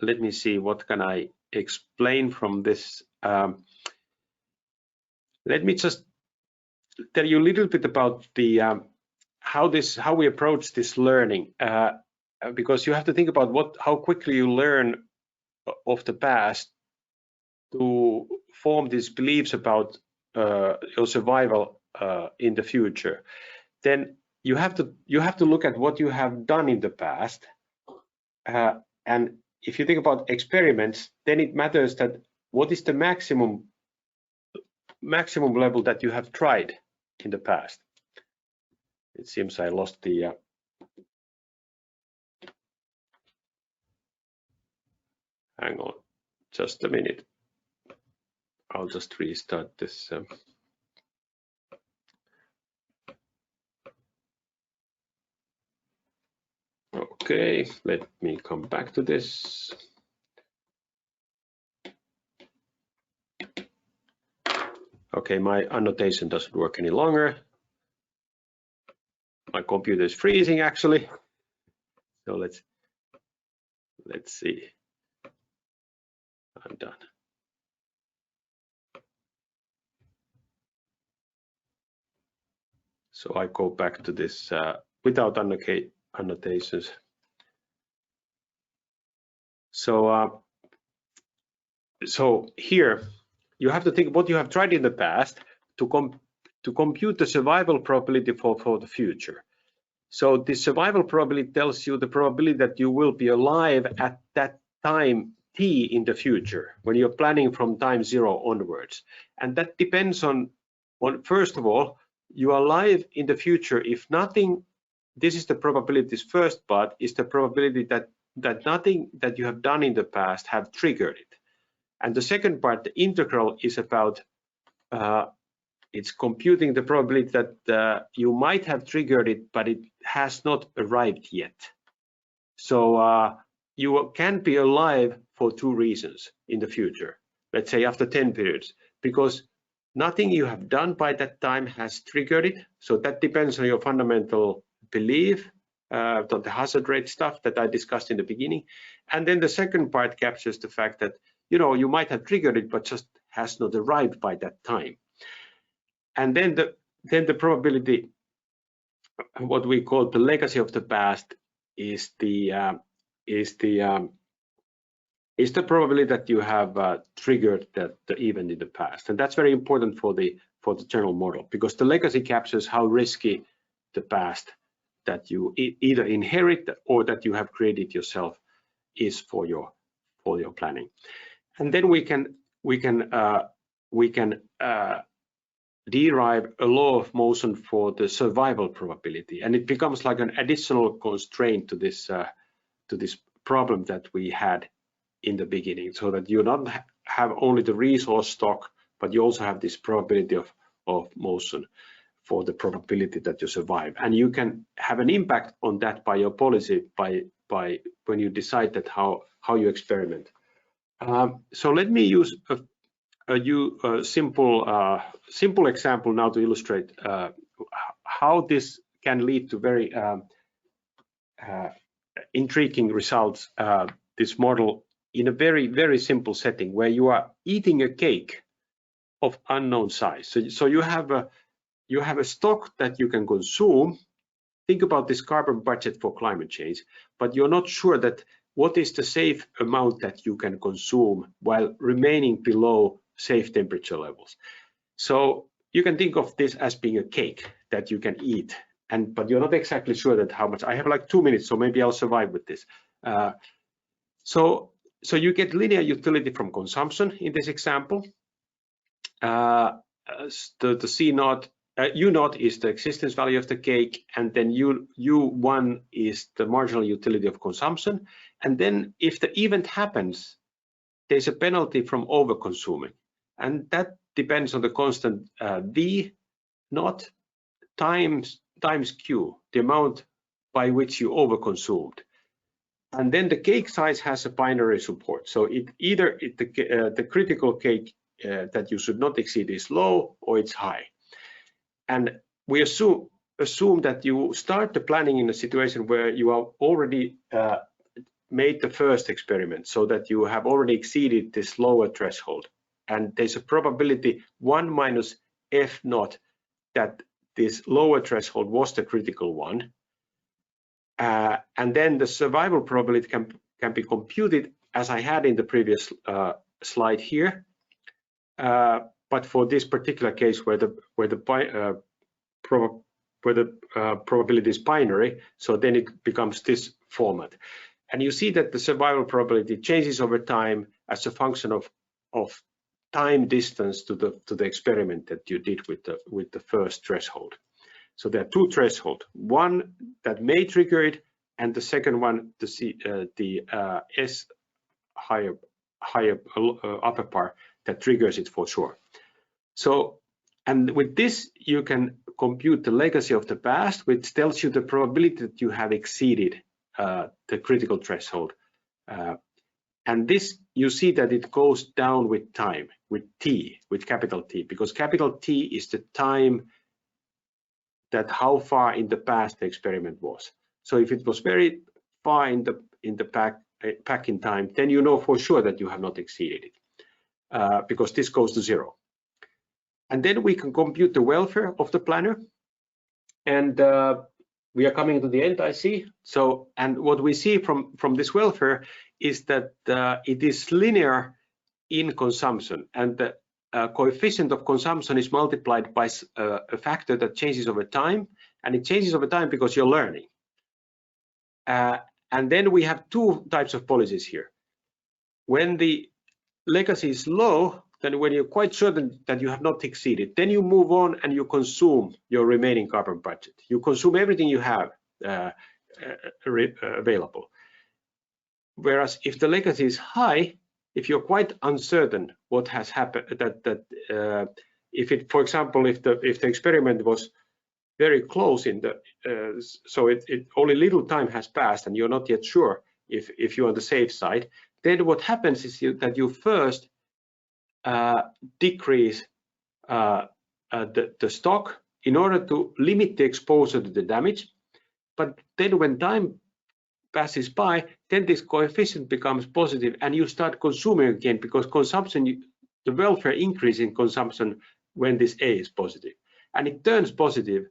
[SPEAKER 2] let me see what can I explain from this. Let me just tell you a little bit about the how we approach this learning, because you have to think about how quickly you learn of the past to form these beliefs about your survival in the future. Then you have to look at what you have done in the past, and if you think about experiments, then it matters that what is the maximum level that you have tried in the past. It seems I lost the hang on just a minute. I'll just restart this. Okay, let me come back to this. Okay, my annotation doesn't work any longer. My computer is freezing actually. So let's see. I'm done. So I go back to this without annotations. So here you have to think what you have tried in the past to compute the survival probability for the future. So the survival probability tells you the probability that you will be alive at that time t in the future when you're planning from time 0 onwards. And that depends on first of all, you are alive in the future if nothing. This is the probability's first part, is the probability that nothing that you have done in the past have triggered it. And the second part, the integral, is about it's computing the probability that you might have triggered it, but it has not arrived yet. So you can be alive for 2 reasons in the future, let's say after 10 periods, because nothing you have done by that time has triggered it. So that depends on your fundamental belief, the hazard rate stuff that I discussed in the beginning. And then the second part captures the fact that, you know, you might have triggered it, but just has not arrived by that time. And then the probability, what we call the legacy of the past, is the probability that you have triggered the event in the past. And that's very important for the general model, because the legacy captures how risky the past that you either inherit or that you have created yourself is for your planning. And then we can derive a law of motion for the survival probability, and it becomes like an additional constraint to this problem that we had in the beginning, so that you not have only the resource stock, but you also have this probability of motion for the probability that you survive. And you can have an impact on that by your policy by when you decide that how you experiment. So let me use a simple example now to illustrate how this can lead to very intriguing results. This model in a very simple setting where you are eating a cake of unknown size. So you have a stock that you can consume. Think about this carbon budget for climate change, but you're not sure that what is the safe amount that you can consume while remaining below safe temperature levels. So you can think of this as being a cake that you can eat, but you're not exactly sure that how much. I have like 2 minutes, so maybe I'll survive with this. So you get linear utility from consumption in this example. The C naught, U naught is the existence value of the cake, and then U1 is the marginal utility of consumption. And then if the event happens, there's a penalty from over-consuming, and that depends on the constant V naught times Q, the amount by which you over-consumed. And then the cake size has a binary support. So the critical cake that you should not exceed is low or it's high. And we assume that you start the planning in a situation where you have already made the first experiment, so that you have already exceeded this lower threshold. And there's a probability 1 minus F naught that this lower threshold was the critical one. And then the survival probability can be computed as I had in the previous slide here. But for this particular case where the probability is binary, so then it becomes this format. And you see that the survival probability changes over time as a function of time distance to the experiment that you did with the first threshold. So there are two thresholds, one that may trigger it, and the second one, the S higher upper part that triggers it for sure. So, and with this, you can compute the legacy of the past, which tells you the probability that you have exceeded the critical threshold. And this, you see that it goes down with time, with T, with capital T, because capital T is the time that how far in the past the experiment was. So if it was very far in the pack in time, then you know for sure that you have not exceeded it, because this goes to 0. And then we can compute the welfare of the planner, and we are coming to the end, I see. So, and what we see from this welfare is that it is linear in consumption, and the coefficient of consumption is multiplied by a factor that changes over time, and it changes over time because you're learning. And then we have two types of policies here. When the legacy is low, then when you're quite certain that you have not exceeded, then you move on and you consume your remaining carbon budget. You consume everything you have available. Whereas if the legacy is high, if you're quite uncertain what has happened, if it, for example, if the experiment was very close in the, so it only little time has passed and you're not yet sure if you're on the safe side, then what happens is that you first decrease the stock in order to limit the exposure to the damage. But then when time passes by, then this coefficient becomes positive and you start consuming again, because consumption, the welfare increase in consumption when this A is positive, and it turns positive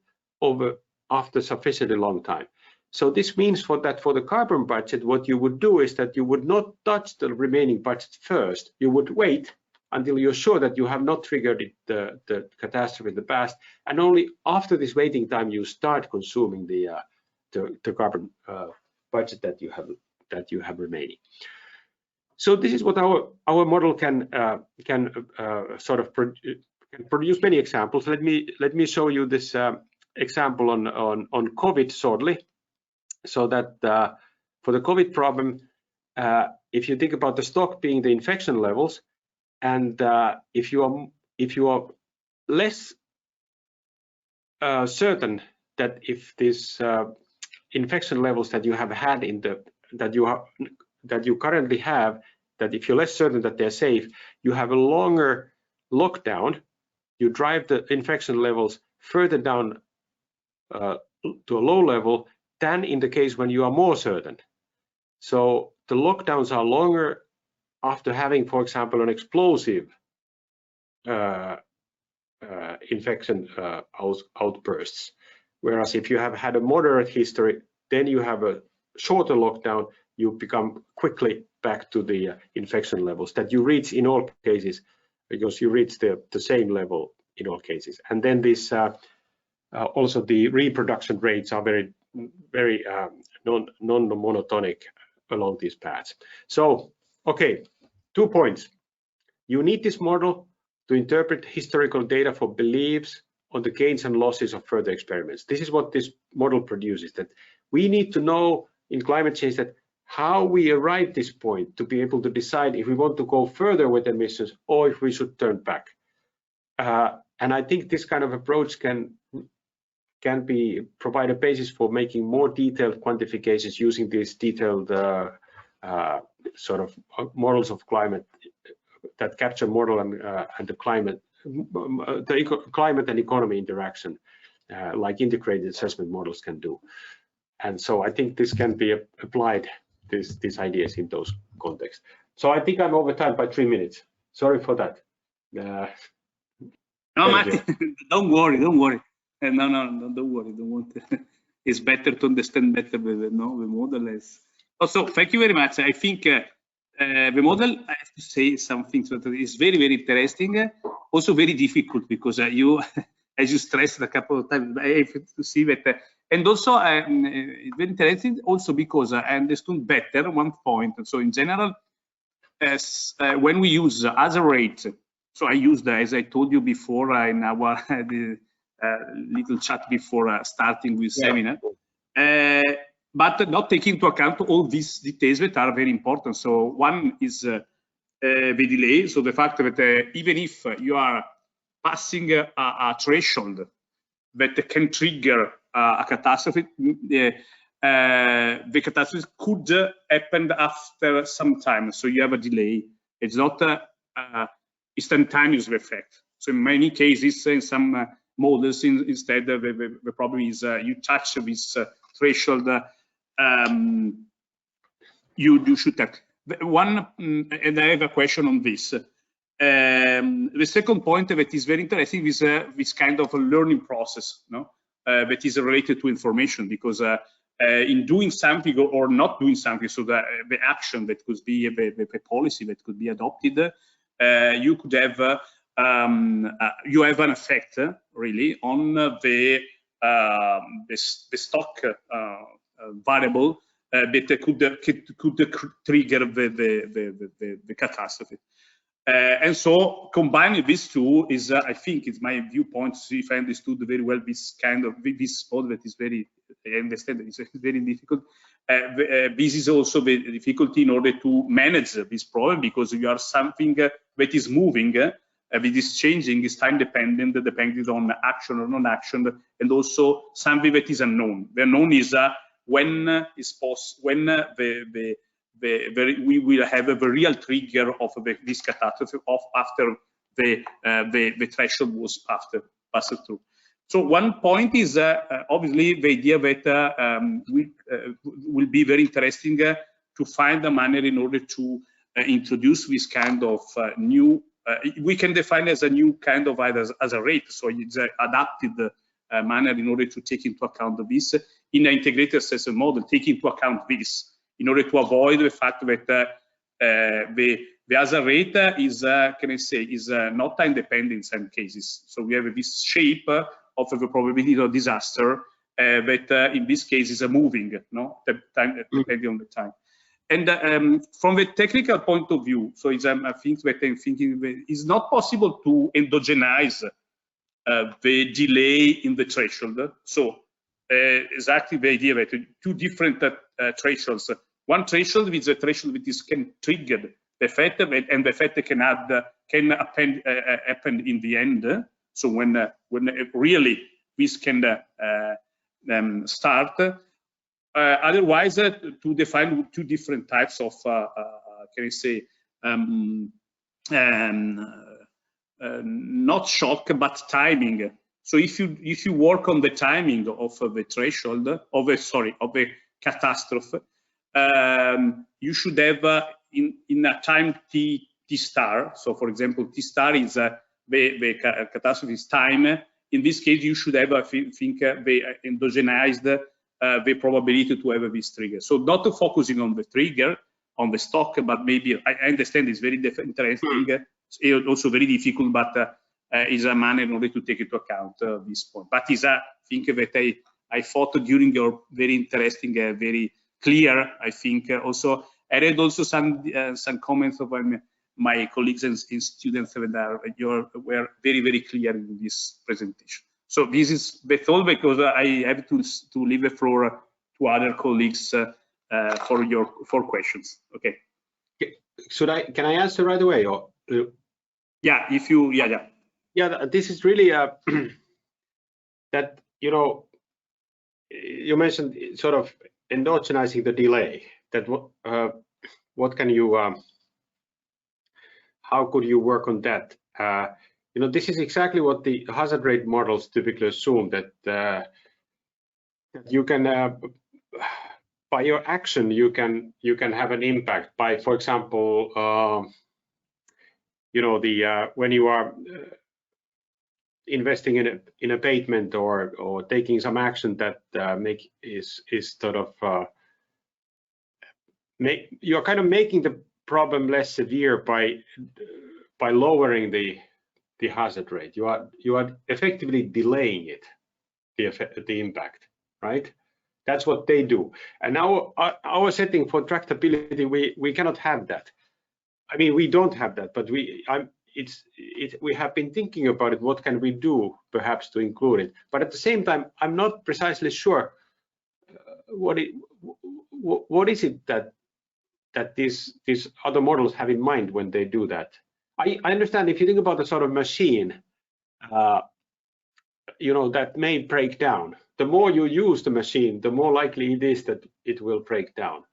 [SPEAKER 2] after sufficiently long time. So this means for the carbon budget, what you would do is that you would not touch the remaining budget first. You would wait until you're sure that you have not triggered the catastrophe in the past, and only after this waiting time you start consuming the carbon budget that you have remaining. So this is what our model can sort of produce many examples. Let me show you this example on COVID shortly. So that for the COVID problem, if you think about the stock being the infection levels, and if you are less certain that if this infection levels that you have had that you currently have, that if you're less certain that they're safe, you have a longer lockdown, you drive the infection levels further down to a low level than in the case when you are more certain. So the lockdowns are longer after having, for example, an explosive infection outbursts. Whereas if you have had a moderate history, then you have a shorter lockdown, you become quickly back to the infection levels that you reach in all cases, because you reach the same level in all cases. And then this also the reproduction rates are very non-monotonic along these paths. So, okay, 2 points. You need this model to interpret historical data for beliefs on the gains and losses of further experiments. This is what this model produces, that we need to know in climate change that how we arrive at this point to be able to decide if we want to go further with emissions or if we should turn back. And I think this kind of approach can provide a basis for making more detailed quantifications using these detailed sort of models of climate that capture model and the climate and economy interaction, like integrated assessment models can do. And so I think this can be applied, these ideas in those contexts. So I think I'm over time by 3 minutes. Sorry for that.
[SPEAKER 1] No, Matti, don't worry. No, don't worry. Don't want to. It's better to understand better the model. Also, thank you very much. I think the model, I have to say something that is very, very interesting. Also very difficult because you, as you stressed a couple of times, I have to see that. And also, it's very interesting also because I understood better one point. So in general, as when we use hazard rate So I used, as I told you before in our little chat before starting with seminar, but not taking into account all these details that are very important. So one is the delay. So the fact that even if you are passing a threshold that can trigger a catastrophe, the catastrophe could happen after some time. So you have a delay. It's not instantaneous effect. So in many cases, in some models, instead, the problem is you touch this threshold, you should have one. And I have a question on this. The second point that is very interesting is this kind of a learning process, no? That is related to information, because in doing something or not doing something, so the action that could be the policy that could be adopted, you could have you have an effect really on the stock variable that could trigger the catastrophe. And so combining these two is, I think, it's my viewpoint. If I understood very well this kind of this model that is very, I understand that it's very difficult. This is also the difficulty in order to manage this problem, because you are something that is moving, that is changing, is time dependent, depending on action or non-action, and also something that is unknown. The unknown is when is possible, when we will have a real trigger of this catastrophe after the threshold was passed through. So one point is obviously the idea that will be very interesting to find a manner in order to introduce this kind of new, we can define as a new kind of as a rate. So it's an adapted manner in order to take into account this in an integrated assessment model, take into account this, in order to avoid the fact that the hazard rate is, can I say, is not time dependent in some cases. So we have this shape of the probability of disaster that in this case is moving, no, depending on the time. And from the technical point of view, so it's I think that I'm thinking it's not possible to endogenize the delay in the threshold. So exactly the idea that two different thresholds. One threshold is a threshold that can trigger the effect, and the effect can happen in the end. So when really this can start. Otherwise, to define two different types of, can I say, not shock but timing. So if you work on the timing of the threshold of the catastrophe, you should have in a time t star. So for example, t star is the catastrophe's time. In this case, you should have, I think, the endogenized the probability to have this trigger. So not focusing on the trigger, on the stock, but maybe I understand it's very interesting, it's also very difficult, but is a manner in order to take into account this point. But is a thing that I thought during your very interesting, very clear, I think. Also, I read also some comments of my colleagues and students that were very, very clear in this presentation. So this is all, because I have to leave the floor to other colleagues for questions. Okay.
[SPEAKER 2] Can I answer right away? Or
[SPEAKER 1] yeah, if you
[SPEAKER 2] yeah, this is really that, you know, you mentioned sort of endogenizing the delay. That what can you how could you work on that? You know, this is exactly what the hazard rate models typically assume, that you can by your action you can have an impact by, for example, you know, the when you are investing in abatement or taking some action that is sort of you're kind of making the problem less severe by lowering the hazard rate. You are effectively delaying it, the impact, right? That's what they do. And now our setting for tractability, we cannot have that. I mean, we don't have that, but we have been thinking about it. What can we do, perhaps, to include it? But at the same time, I'm not precisely sure what is it that these other models have in mind when they do that. I understand if you think about the sort of machine, you know, that may break down. The more you use the machine, the more likely it is that it will break down,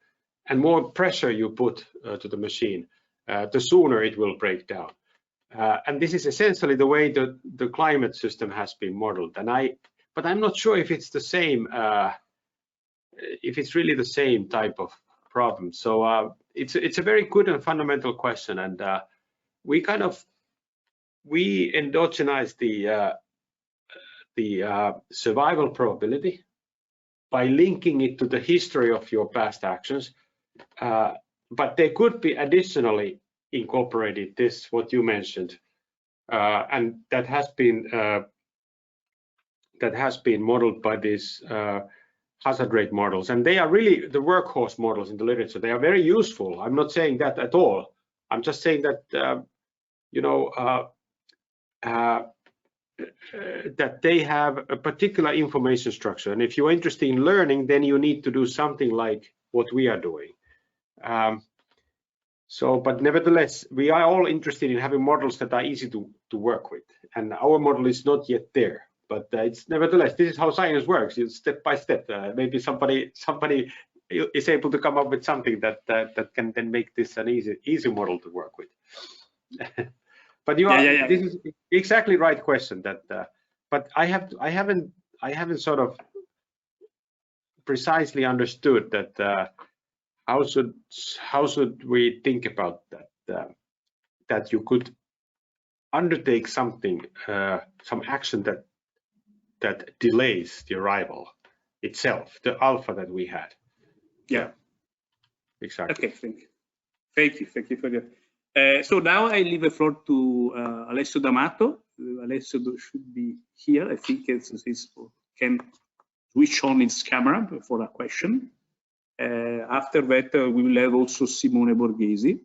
[SPEAKER 2] and more pressure you put to the machine, the sooner it will break down. And this is essentially the way the climate system has been modeled. But I'm not sure if it's the same, if it's really the same type of problem. So it's a very good and fundamental question, and we endogenize the survival probability by linking it to the history of your past actions. But they could be additionally incorporated, this what you mentioned, and that has been modeled by these hazard rate models, and they are really the workhorse models in the literature. They are very useful. I'm not saying that at all. I'm just saying that you know, that they have a particular information structure, and if you're interested in learning, then you need to do something like what we are doing. But nevertheless, we are all interested in having models that are easy to work with, and our model is not yet there. But it's nevertheless, this is how science works. It's step by step. Maybe somebody is able to come up with something that can then make this an easy model to work with. But you are, this is exactly right question. But I haven't sort of precisely understood that. How should we think about that? That you could undertake something, some action that delays the arrival itself, the alpha that we had.
[SPEAKER 1] Yeah,
[SPEAKER 2] exactly.
[SPEAKER 1] Okay, thank you for that. So now I leave the floor to Alessio D'Amato. Alessio should be here. I think he can switch on his camera for a question. After that, we will have also Simone Borghesi.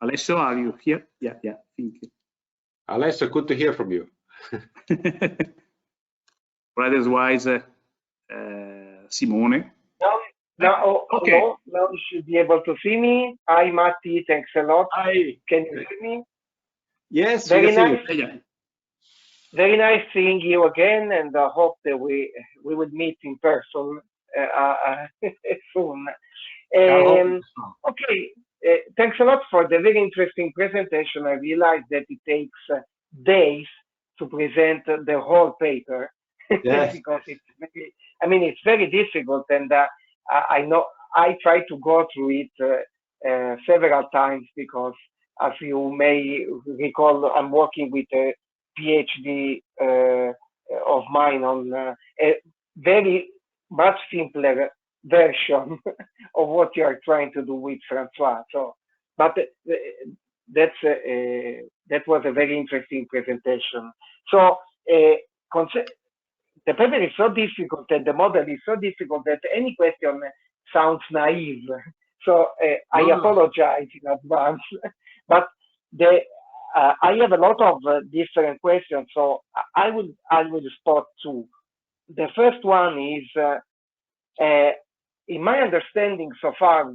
[SPEAKER 1] Alessio, are you here? Yeah, thank you.
[SPEAKER 2] Alessio, good to hear from you.
[SPEAKER 1] Otherwise, Simone.
[SPEAKER 3] Now, okay. Now you should be able to see me. Hi, Matti. Thanks a lot.
[SPEAKER 2] Hi.
[SPEAKER 3] Can you hear me?
[SPEAKER 2] Yes.
[SPEAKER 3] Very nice.
[SPEAKER 1] Yeah.
[SPEAKER 3] Very nice seeing you again, and I hope that we would meet in person soon. Okay. Thanks a lot for the very interesting presentation. I realize that it takes days to present the whole paper. Yes. Because it's very difficult, and I know I try to go through it several times because, as you may recall, I'm working with a PhD of mine on a very much simpler version of what you are trying to do with Francois. So, but that was a very interesting presentation. So the paper is so difficult and the model is so difficult that any question sounds naive. So I apologize in advance. But I have a lot of different questions, so I will spot two. The first one is, in my understanding so far,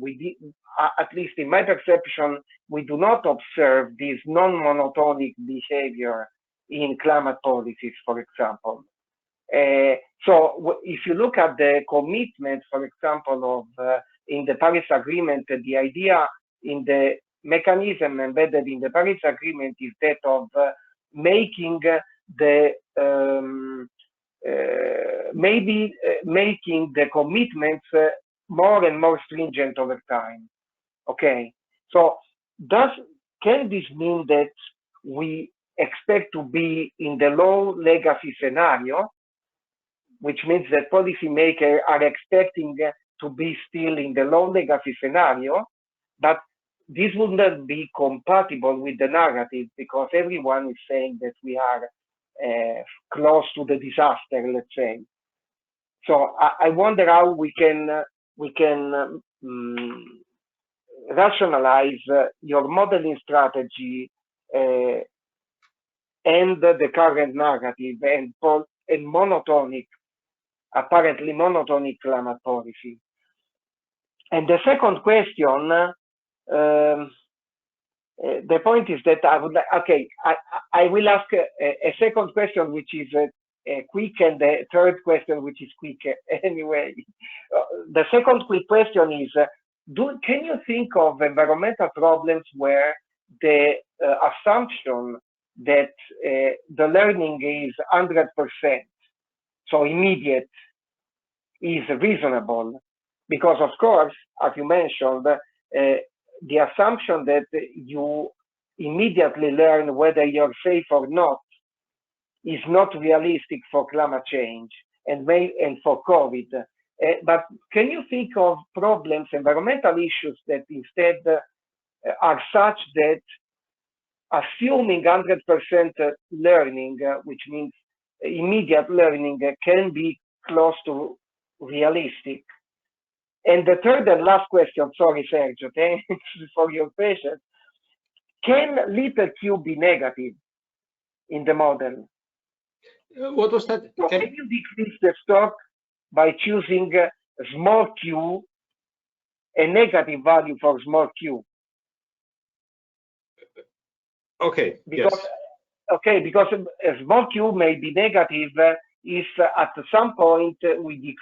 [SPEAKER 3] at least in my perception, we do not observe this non-monotonic behavior in climate policies, for example. So if you look at the commitment, for example, of in the Paris Agreement, the idea in the mechanism embedded in the Paris Agreement is that of making the making the commitments more and more stringent over time. Okay, so can this mean that we expect to be in the low legacy scenario, which means that policymakers are expecting to be still in the low legacy scenario, but this would not be compatible with the narrative because everyone is saying that we are close to the disaster, let's say. So I wonder how we can rationalize your modeling strategy and the current narrative and monotonic, apparently monotonic climate policy. And the second question, the point is that I would like, okay, I will ask a second question, which is quick, and the third question, which is quick anyway. The second quick question is, can you think of environmental problems where the assumption that the learning is 100%, so immediate, is reasonable? Because of course, as you mentioned, the assumption that you immediately learn whether you're safe or not is not realistic for climate change and for COVID. But can you think of problems, environmental issues that instead are such that assuming 100% learning, which means immediate learning, can be close to realistic? And the third and last question, sorry, Sergio, thanks for your patience. Can little q be negative in the model?
[SPEAKER 2] What was that?
[SPEAKER 3] So can you decrease the stock by choosing small q, a negative value for small q?
[SPEAKER 2] Okay,
[SPEAKER 3] because,
[SPEAKER 2] yes.
[SPEAKER 3] Okay, because a small q may be negative if at some point we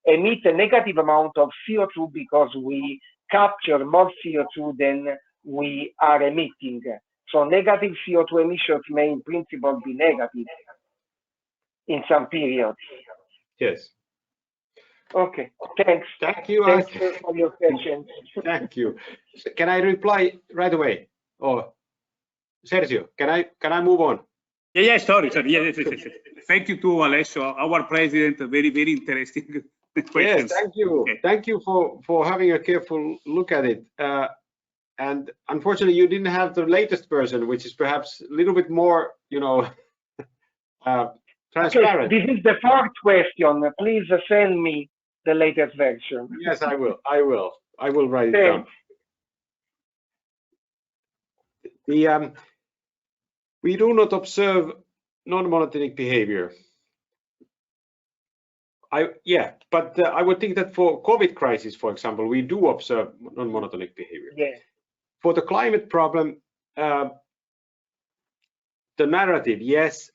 [SPEAKER 3] emit a negative amount of CO2 because we capture more CO2 than we are emitting. So negative CO2 emissions may in principle be negative in some periods.
[SPEAKER 2] Yes.
[SPEAKER 3] Okay, thanks.
[SPEAKER 2] Thank you.
[SPEAKER 3] Thanks for your questions.
[SPEAKER 2] Thank you. Can I reply right away? Or Sergio, can I move on?
[SPEAKER 1] Yeah, sorry. Yes. Thank you to Alessio, our president. Very, very interesting questions.
[SPEAKER 2] Yes, thank you. Okay. Thank you for having a careful look at it. And unfortunately, you didn't have the latest version, which is perhaps a little bit more, transparent.
[SPEAKER 3] Okay, this is the fourth question. Please send me the latest version.
[SPEAKER 2] Yes, I will. I will write it down. We do not observe non-monotonic behavior. But I would think that for COVID crisis, for example, we do observe non-monotonic behavior.
[SPEAKER 3] Yeah.
[SPEAKER 2] For the climate problem, the narrative, yes.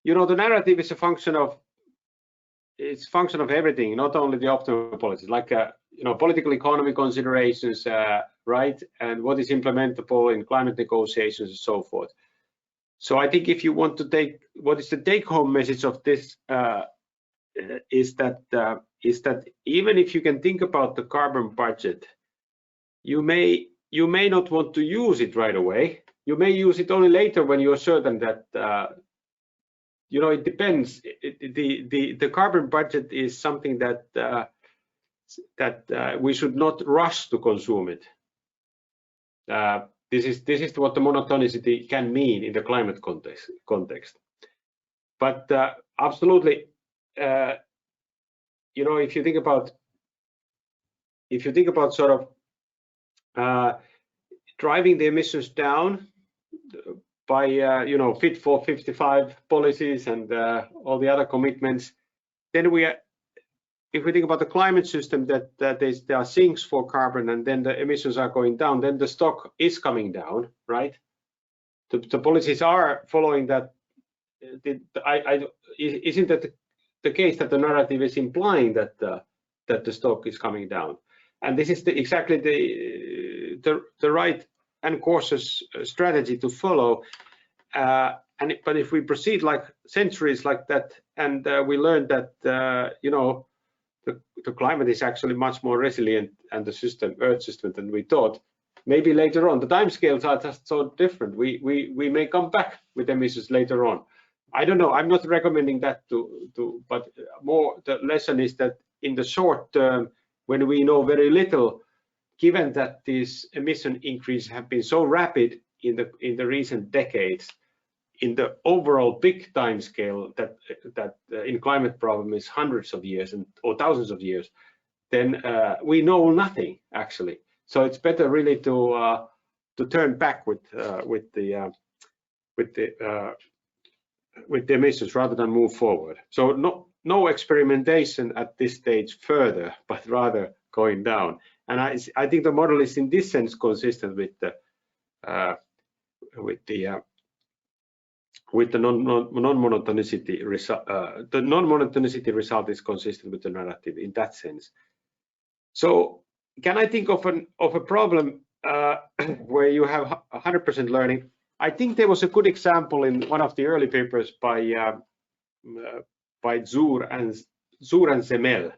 [SPEAKER 2] The narrative is a function of everything, not only the optimal policies, like political economy considerations, right, and what is implementable in climate negotiations and so forth. So I think if you want to what is the take-home message of this is that even if you can think about the carbon budget, you may not want to use it right away. You may use it only later when you are certain that it depends. The carbon budget is something that we should not rush to consume it. This is what the monotonicity can mean in the climate context. But absolutely, if you think about sort of driving the emissions down by Fit for 55 policies and all the other commitments, then if we think about the climate system, that there are sinks for carbon, and then the emissions are going down, then the stock is coming down, right? The policies are following that. Isn't that the case that the narrative is implying that the stock is coming down? And this is exactly the right and cautious strategy to follow. But if we proceed like centuries like that, and we learn that the climate is actually much more resilient and the Earth system than we thought, maybe later on the timescales are just so different. We may come back with emissions later on. I don't know. I'm not recommending that but more the lesson is that in the short term, when we know very little, given that these emission increases have been so rapid in the recent decades, in the overall big time scale that in climate problem is hundreds of years or thousands of years, then we know nothing actually. So it's better really to turn back with the emissions rather than move forward. So no experimentation at this stage further, but rather going down. And I think the model is in this sense consistent with the non-monotonicity result. The non-monotonicity result is consistent with the narrative in that sense. So can I think of a problem where you have 100% learning? I think there was a good example in one of the early papers by Zur and Semel,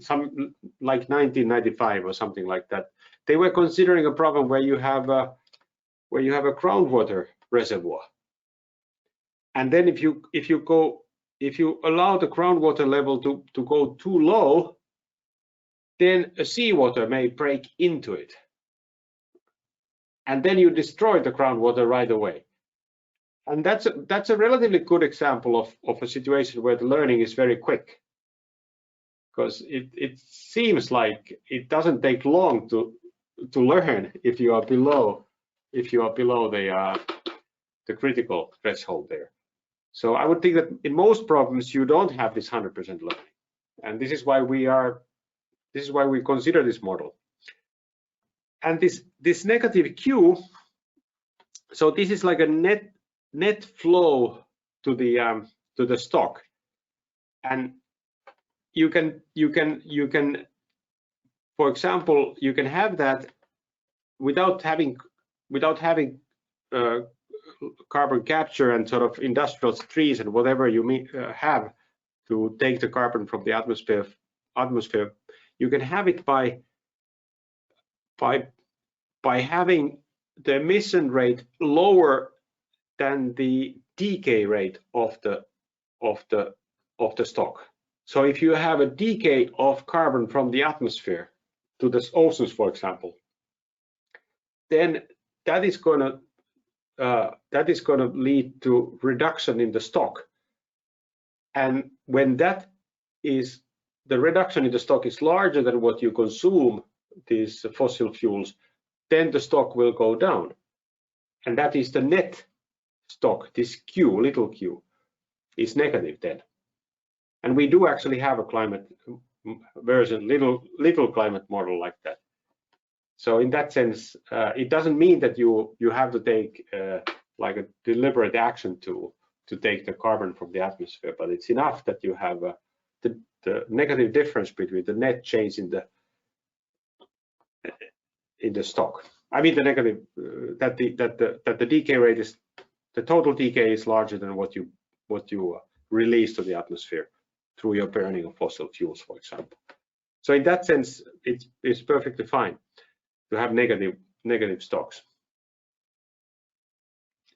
[SPEAKER 2] some like 1995 or something like that. They were considering a problem where you have a groundwater reservoir, and then if you allow the groundwater level to go too low, then a seawater may break into it, and then you destroy the groundwater right away. And that's a relatively good example of a situation where the learning is very quick, because it seems like it doesn't take long to learn if you are below the critical threshold there. So I would think that in most problems you don't have this 100% learning, and this is why we consider this model. And this negative Q, so this is like a net flow to the stock, and you can for example, you can have that without having carbon capture and sort of industrial trees and whatever you have to take the carbon from the atmosphere. You can have it by having the emission rate lower than the decay rate of the stock. So if you have a decay of carbon from the atmosphere to the oceans, for example, then that is going to lead to reduction in the stock. And when that is, the reduction in the stock is larger than what you consume these fossil fuels, then the stock will go down, and that is the net stock. This Q, little q, is negative then. And we do actually have a climate version, little climate model like that. So in that sense, it doesn't mean that you have to take like a deliberate action to take the carbon from the atmosphere, but it's enough that you have the negative difference between the net change in the stock. I mean the negative that the decay rate is, the total decay is larger than what you release to the atmosphere through your burning of fossil fuels, for example. So in that sense, it's perfectly fine to have negative stocks.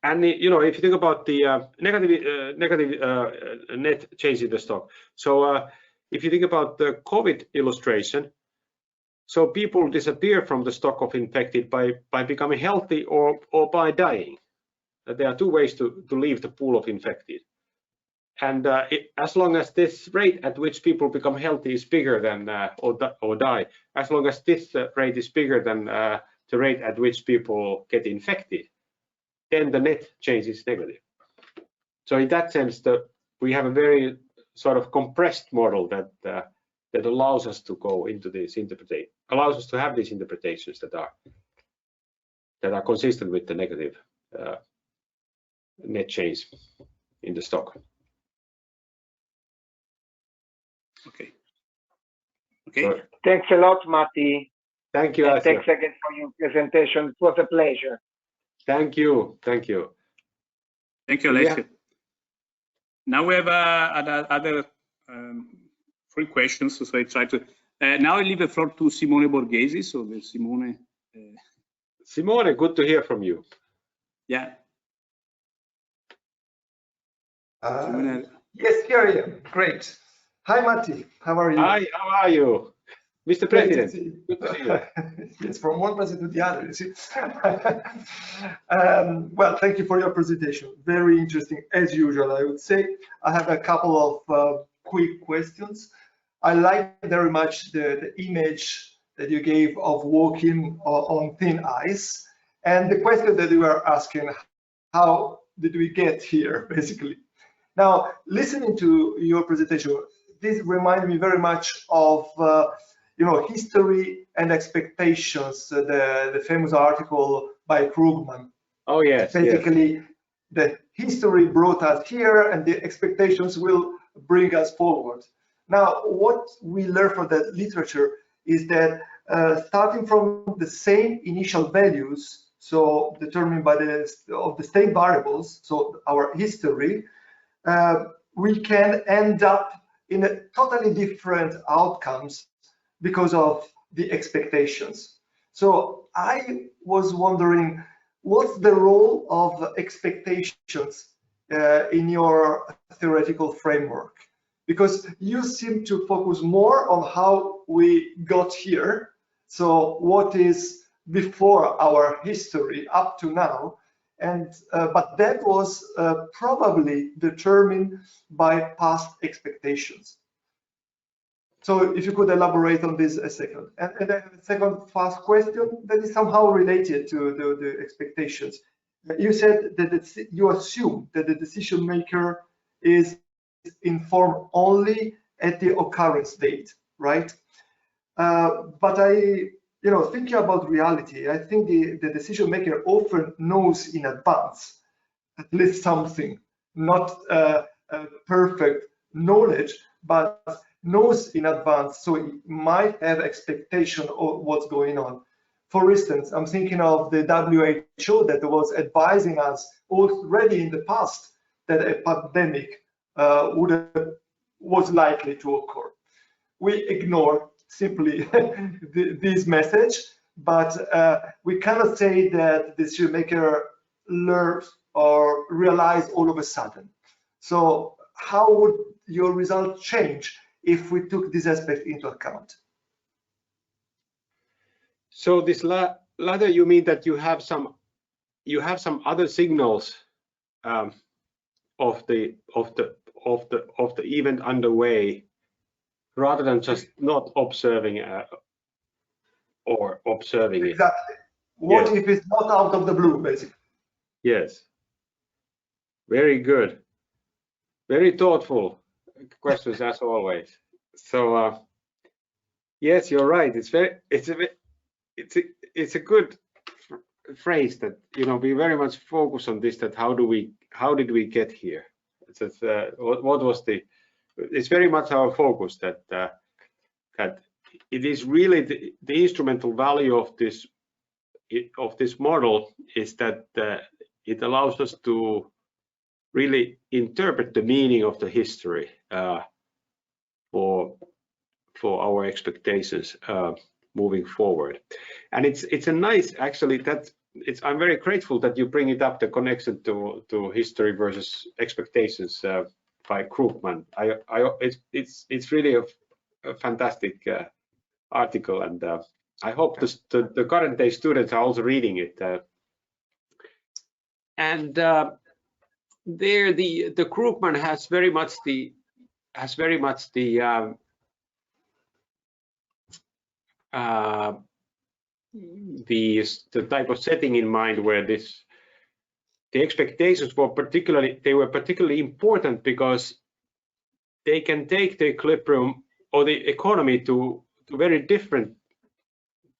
[SPEAKER 2] And if you think about the negative net change in the stock, so if you think about the COVID illustration, so people disappear from the stock of infected by becoming healthy or by dying. There are two ways to leave the pool of infected. And as long as this rate at which people become healthy is bigger than or die, as long as this rate is bigger than the rate at which people get infected, then the net change is negative. So in that sense, we have a very sort of compressed model that allows us to go into this interpretation, allows us to have these interpretations that are consistent with the negative net change in the stock.
[SPEAKER 1] Okay.
[SPEAKER 3] So, thanks a lot, Matti.
[SPEAKER 2] Thank you.
[SPEAKER 3] Thanks again for your presentation. It was a pleasure.
[SPEAKER 2] Thank you. Thank you.
[SPEAKER 1] Thank you, Liski. Yeah. Now we have other 3 questions. So I try to. Now I leave the floor to Simone Borghesi. So Simone.
[SPEAKER 2] Simone, good to hear from you.
[SPEAKER 1] Yeah.
[SPEAKER 4] Yes, here I am. Great. Hi, Matti. How are you?
[SPEAKER 2] Hi, how are you? Mr. President, good to see you.
[SPEAKER 4] Yes, from one president to the other, you see. Well, thank you for your presentation. Very interesting, as usual, I would say. I have a couple of quick questions. I like very much the image that you gave of walking on thin ice. And the question that we were asking, how did we get here, basically? Now, listening to your presentation, this reminds me very much of history and expectations, the famous article by Krugman.
[SPEAKER 2] Oh, yes.
[SPEAKER 4] Basically,
[SPEAKER 2] yes.
[SPEAKER 4] The history brought us here and the expectations will bring us forward. Now, what we learn from that literature is that starting from the same initial values, so determined by the state variables, so our history, we can end up in a totally different outcomes because of the expectations. So I was wondering, what's the role of expectations in your theoretical framework? Because you seem to focus more on how we got here. So what is before our history up to now? And but that was probably determined by past expectations. So if you could elaborate on this a second. And then the second fast question that is somehow related to the expectations. You said that you assume that the decision maker is informed only at the occurrence date, right? But thinking about reality, I think the decision maker often knows in advance at least something, not perfect knowledge, but knows in advance, so it might have expectation of what's going on. For instance, I'm thinking of the WHO that was advising us already in the past that a pandemic was likely to occur. We ignore simply this message, but we cannot say that the decision maker learns or realize all of a sudden. So how would your result change if we took this aspect into account?
[SPEAKER 2] So this latter, you mean that you have some other signals of the event underway, rather than just not observing or observing
[SPEAKER 4] exactly. It. What if it's not out of the blue, basically?
[SPEAKER 2] Yes. Very good. Very thoughtful questions as always. So yes, you're right. It's a good phrase that we very much focus on this. That how did we get here? What was the? It's very much our focus that it is really the instrumental value of this model is that it allows us to really interpret the meaning of the history for our expectations moving forward. And it's a nice, actually, I'm very grateful that you bring it up, the connection to history versus expectations by Krugman. It's really a fantastic article, and I hope the current day students are also reading it. And there, the Krugman has very much the type of setting in mind where the expectations were particularly important because they can take the equilibrium or the economy to very different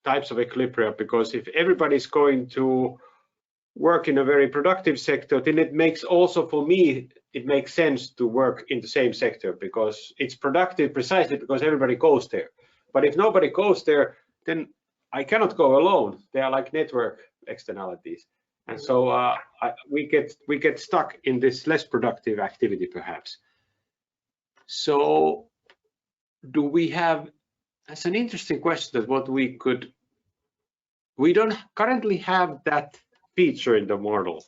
[SPEAKER 2] types of equilibria, because if everybody's going to work in a very productive sector, then it makes also, for me, it makes sense to work in the same sector because it's productive precisely because everybody goes there. But if nobody goes there, then I cannot go alone. They are like network externalities. And so we get stuck in this less productive activity, perhaps. So do we have, that's an interesting question, that what we don't currently have that feature in the model.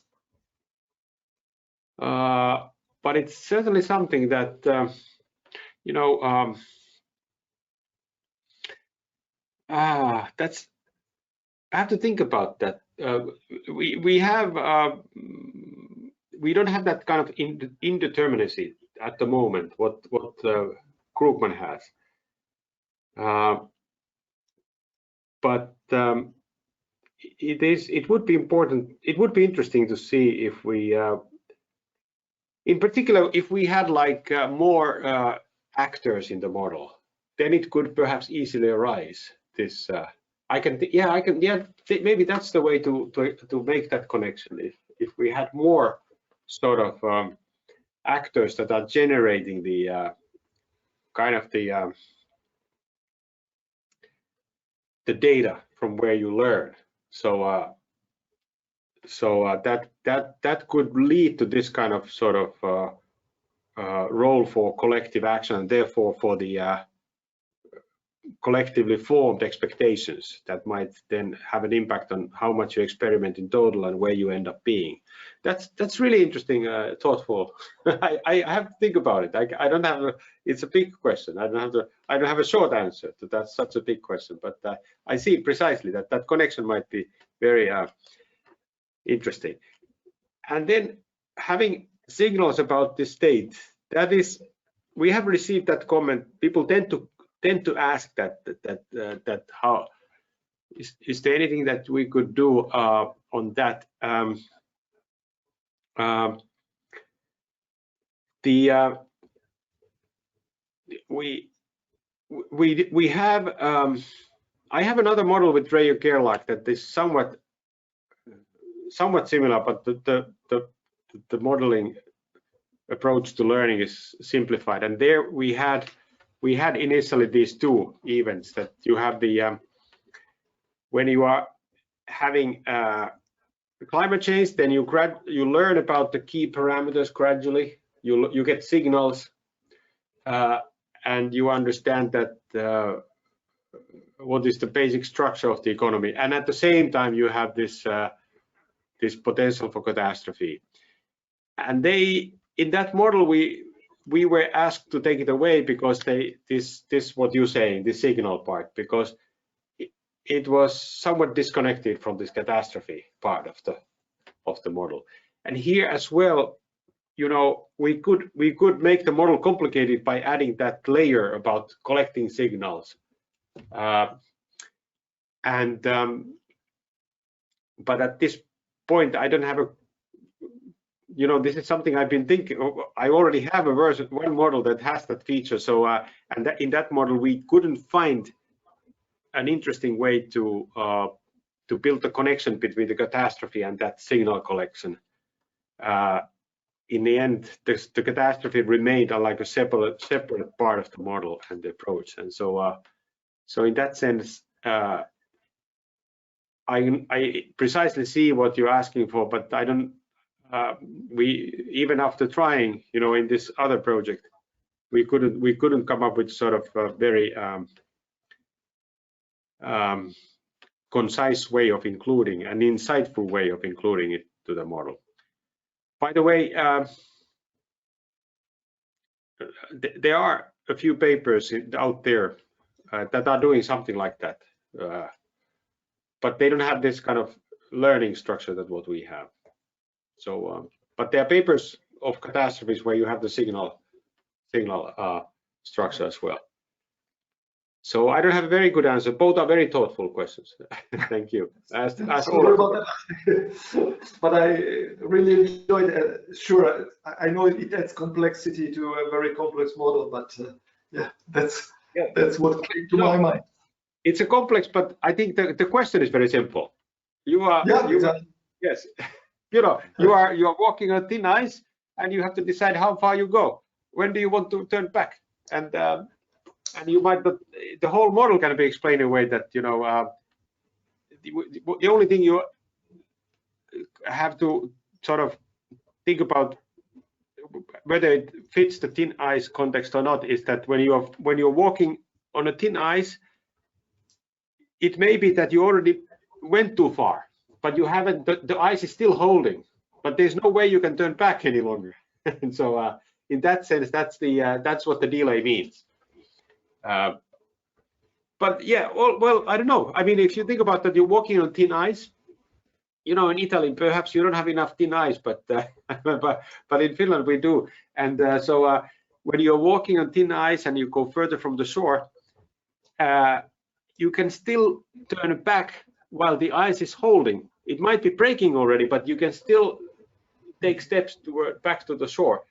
[SPEAKER 2] But it's certainly something that, that's, I have to think about that. We don't have that kind of indeterminacy at the moment, what Krugman has. But it would be important. It would be interesting to see if we, in particular, if we had like more actors in the model, then it could perhaps easily arise. This maybe that's the way to make that connection. If we had more sort of actors that are generating the kind of the data from where you learn. So that could lead to this kind of sort of role for collective action, and therefore for the collectively formed expectations that might then have an impact on how much you experiment in total and where you end up being. That's really interesting, thoughtful. I have to think about it. I don't have it's a big question. I don't have a short answer to that. Such a big question, but I see precisely that connection might be very interesting. And then having signals about the state, that is, we have received that comment. People tend to ask that how is there anything that we could do on that? We have I have another model with Dreyer Gerlach that is somewhat similar, but the modeling approach to learning is simplified. And there we had initially these two events that you have the when you are having climate change, then you learn about the key parameters gradually. You get signals, and you understand that what is the basic structure of the economy. And at the same time, you have this this potential for catastrophe. And in that model, we were asked to take it away because this what you're saying, the signal part, because it was somewhat disconnected from this catastrophe part of the model. And here as well, you know, we could make the model complicated by adding that layer about collecting signals. But at this point, I don't have a, you know, this is something I've been thinking. I already have one model that has that feature. So and in that model, we couldn't find an interesting way to build the connection between the catastrophe and that signal collection. In the end, the catastrophe remained like a separate part of the model and the approach. And so so in that sense, I precisely see what you're asking for, but I don't. We even after trying, you know, in this other project, we couldn't come up with sort of a very concise way of including, an insightful way of including it to the model. By the way, there are a few papers out there that are doing something like that, but they don't have this kind of learning structure that what we have. So, but there are papers of catastrophes where you have the signal structure as well. So I don't have a very good answer. Both are very thoughtful questions. Thank you.
[SPEAKER 4] Sorry about that. But I really enjoyed it. Sure, I know it adds complexity to a very complex model, but yeah, that's what came to my mind.
[SPEAKER 2] It's a complex, but I think the question is very simple. You are,
[SPEAKER 4] exactly.
[SPEAKER 2] Yes. You know, you are walking on thin ice, and you have to decide how far you go. When do you want to turn back? And you might, but the whole model can be explained in a way that, you know, the only thing you have to sort of think about whether it fits the thin ice context or not is that when you're walking on a thin ice, it may be that you already went too far, but you haven't. The ice is still holding, but there's no way you can turn back any longer. And so, in that sense, that's what the delay means. But yeah, well, I don't know. I mean, if you think about that, you're walking on thin ice. You know, in Italy, perhaps you don't have enough thin ice, but but in Finland we do. And so when you're walking on thin ice and you go further from the shore, you can still turn back while the ice is holding. It might be breaking already, but you can still take steps toward back to the shore,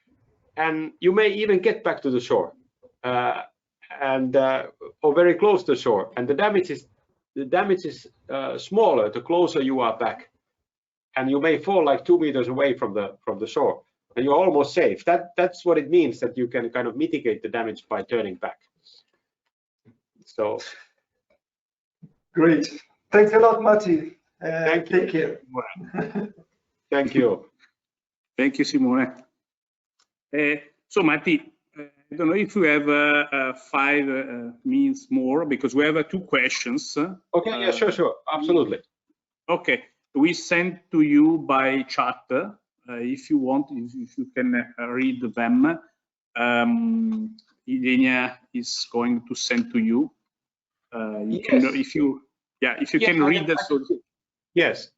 [SPEAKER 2] and you may even get back to the shore, or very close to the shore. And the damage is smaller the closer you are back, and you may fall like 2 meters away from the shore, and you're almost safe. That's what it means, that you can kind of mitigate the damage by turning back. So
[SPEAKER 4] great. Thanks a lot, Matti.
[SPEAKER 2] Thank you.
[SPEAKER 4] Take care.
[SPEAKER 2] Thank you.
[SPEAKER 1] Thank you, Simone. So, Matti, I don't know if you have 5 minutes more, because we have 2 questions.
[SPEAKER 2] Okay, yeah, sure, absolutely.
[SPEAKER 1] Okay, we sent to you by chat. If you want, if you can read them, Idenia is going to send to you. You
[SPEAKER 2] Yes.
[SPEAKER 1] can, if you can read this.
[SPEAKER 2] Yes.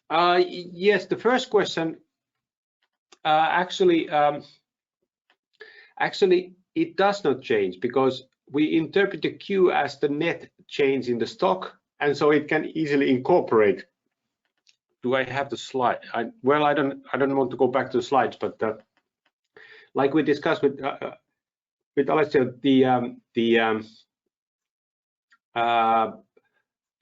[SPEAKER 2] Yes, the first question, actually it does not change, because we interpret the Q as the net change in the stock, and so it can easily incorporate. Do I have the slide? Well, I don't want to go back to the slides, but like we discussed with Alessio,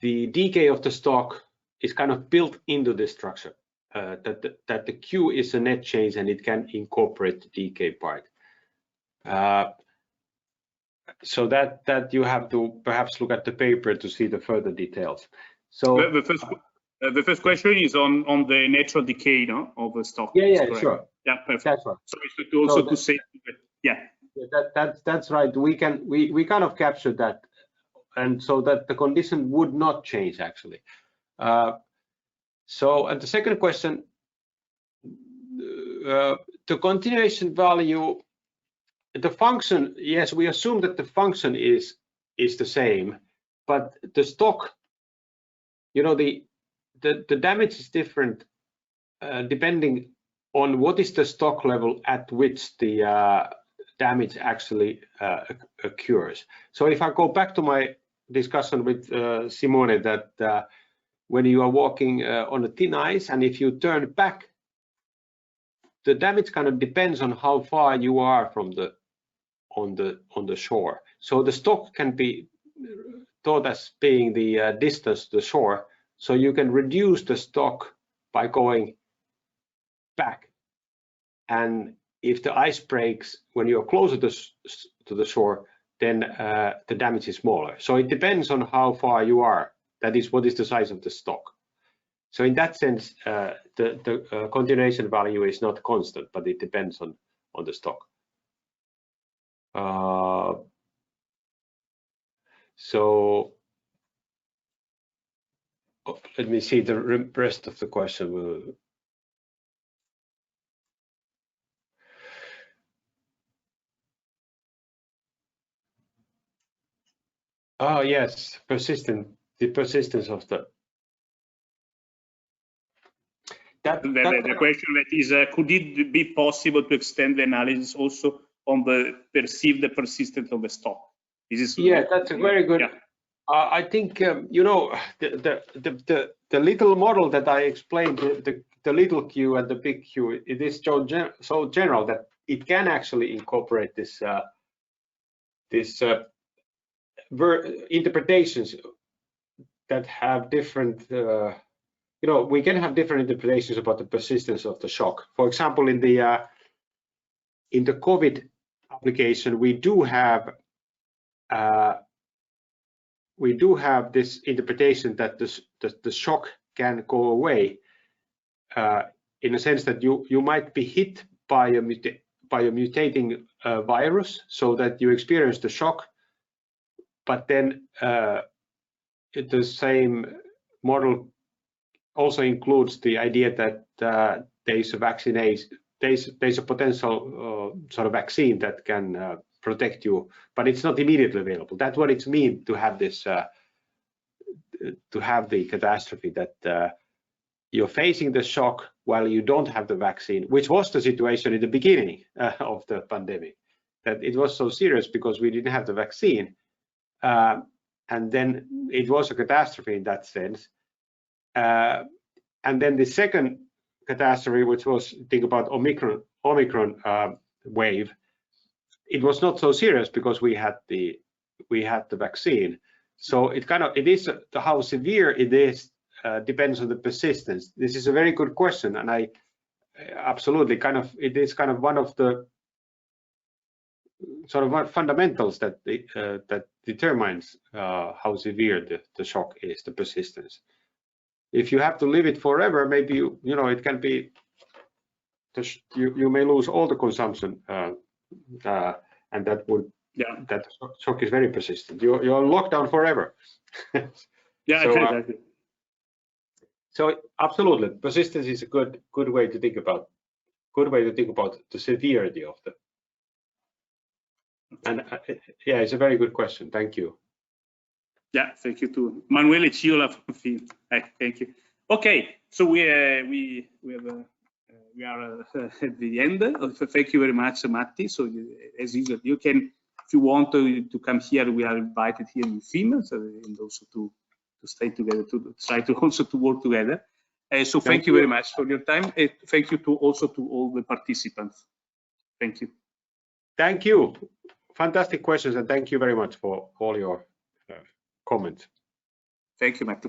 [SPEAKER 2] the decay of the stock is kind of built into this structure, that the Q is a net change and it can incorporate the decay part. So that you have to perhaps look at the paper to see the further details. So
[SPEAKER 1] the first question is on the natural decay, no, of the stock.
[SPEAKER 2] Yeah, sure.
[SPEAKER 1] Yeah, perfect.
[SPEAKER 2] That's right.
[SPEAKER 1] So it's also to say, yeah.
[SPEAKER 2] That's right. We kind of captured that, and so that the condition would not change actually. So, and the second question, the continuation value, the function, yes, we assume that the function is the same, but the stock, you know, the damage is different depending on what is the stock level at which the damage actually occurs. So if I go back to my discussion with Simone, that when you are walking on a thin ice, and if you turn back, the damage kind of depends on how far you are from on the shore. So the stock can be thought as being the distance to the shore. So you can reduce the stock by going back, and if the ice breaks when you're closer to the shore, then the damage is smaller. So it depends on how far you are. That is, what is the size of the stock. So in that sense, the continuation value is not constant, but it depends on the stock. So let me see the rest of the question. Oh yes, the persistence of the.
[SPEAKER 1] The question that is, could it be possible to extend the analysis also on the perceived persistence of the stock?
[SPEAKER 2] Yeah, that's a very good. Yeah. I think you know, the little model that I explained, the little q and the big Q, it is so general that it can actually incorporate this interpretations that have different. You know, we can have different interpretations about the persistence of the shock. For example, in the COVID application, we do have this interpretation that the shock can go away in a sense that you might be hit by a mutating virus, so that you experience the shock, but then the same model also includes the idea that there's a vaccination, there's a potential sort of vaccine that can protect you, but it's not immediately available. That's what it's mean to have this, to have the catastrophe, that you're facing the shock while you don't have the vaccine, which was the situation in the beginning of the pandemic, that it was so serious because we didn't have the vaccine. and then it was a catastrophe in that sense. And then the second catastrophe, which was, think about Omicron wave, it was not so serious because we had the vaccine. So it is how severe it is depends on the persistence. This is a very good question, and I absolutely it is kind of one of the sort of fundamentals that that determines how severe the shock is, the persistence. If you have to live it forever, maybe you know it can be you may lose all the consumption, and that would that shock is very persistent. You're locked down forever.
[SPEAKER 1] Yeah,
[SPEAKER 2] so,
[SPEAKER 1] exactly.
[SPEAKER 2] So absolutely, persistence is a good way to think about the severity of the. And yeah, it's a very good question. Thank you.
[SPEAKER 1] Yeah, thank you too, Manuele Ciola from Film. Thank you. Okay, so we are at the end. Thank you very much, Matti. So as usual, you can, if you want to come here, we are invited here in Film, so, and also to stay together, to try to also to work together. So thank you very much for your time. Thank you also to all the participants. Thank you.
[SPEAKER 2] Thank you. Fantastic questions, and thank you very much for all your comments.
[SPEAKER 1] Thank you, Matti.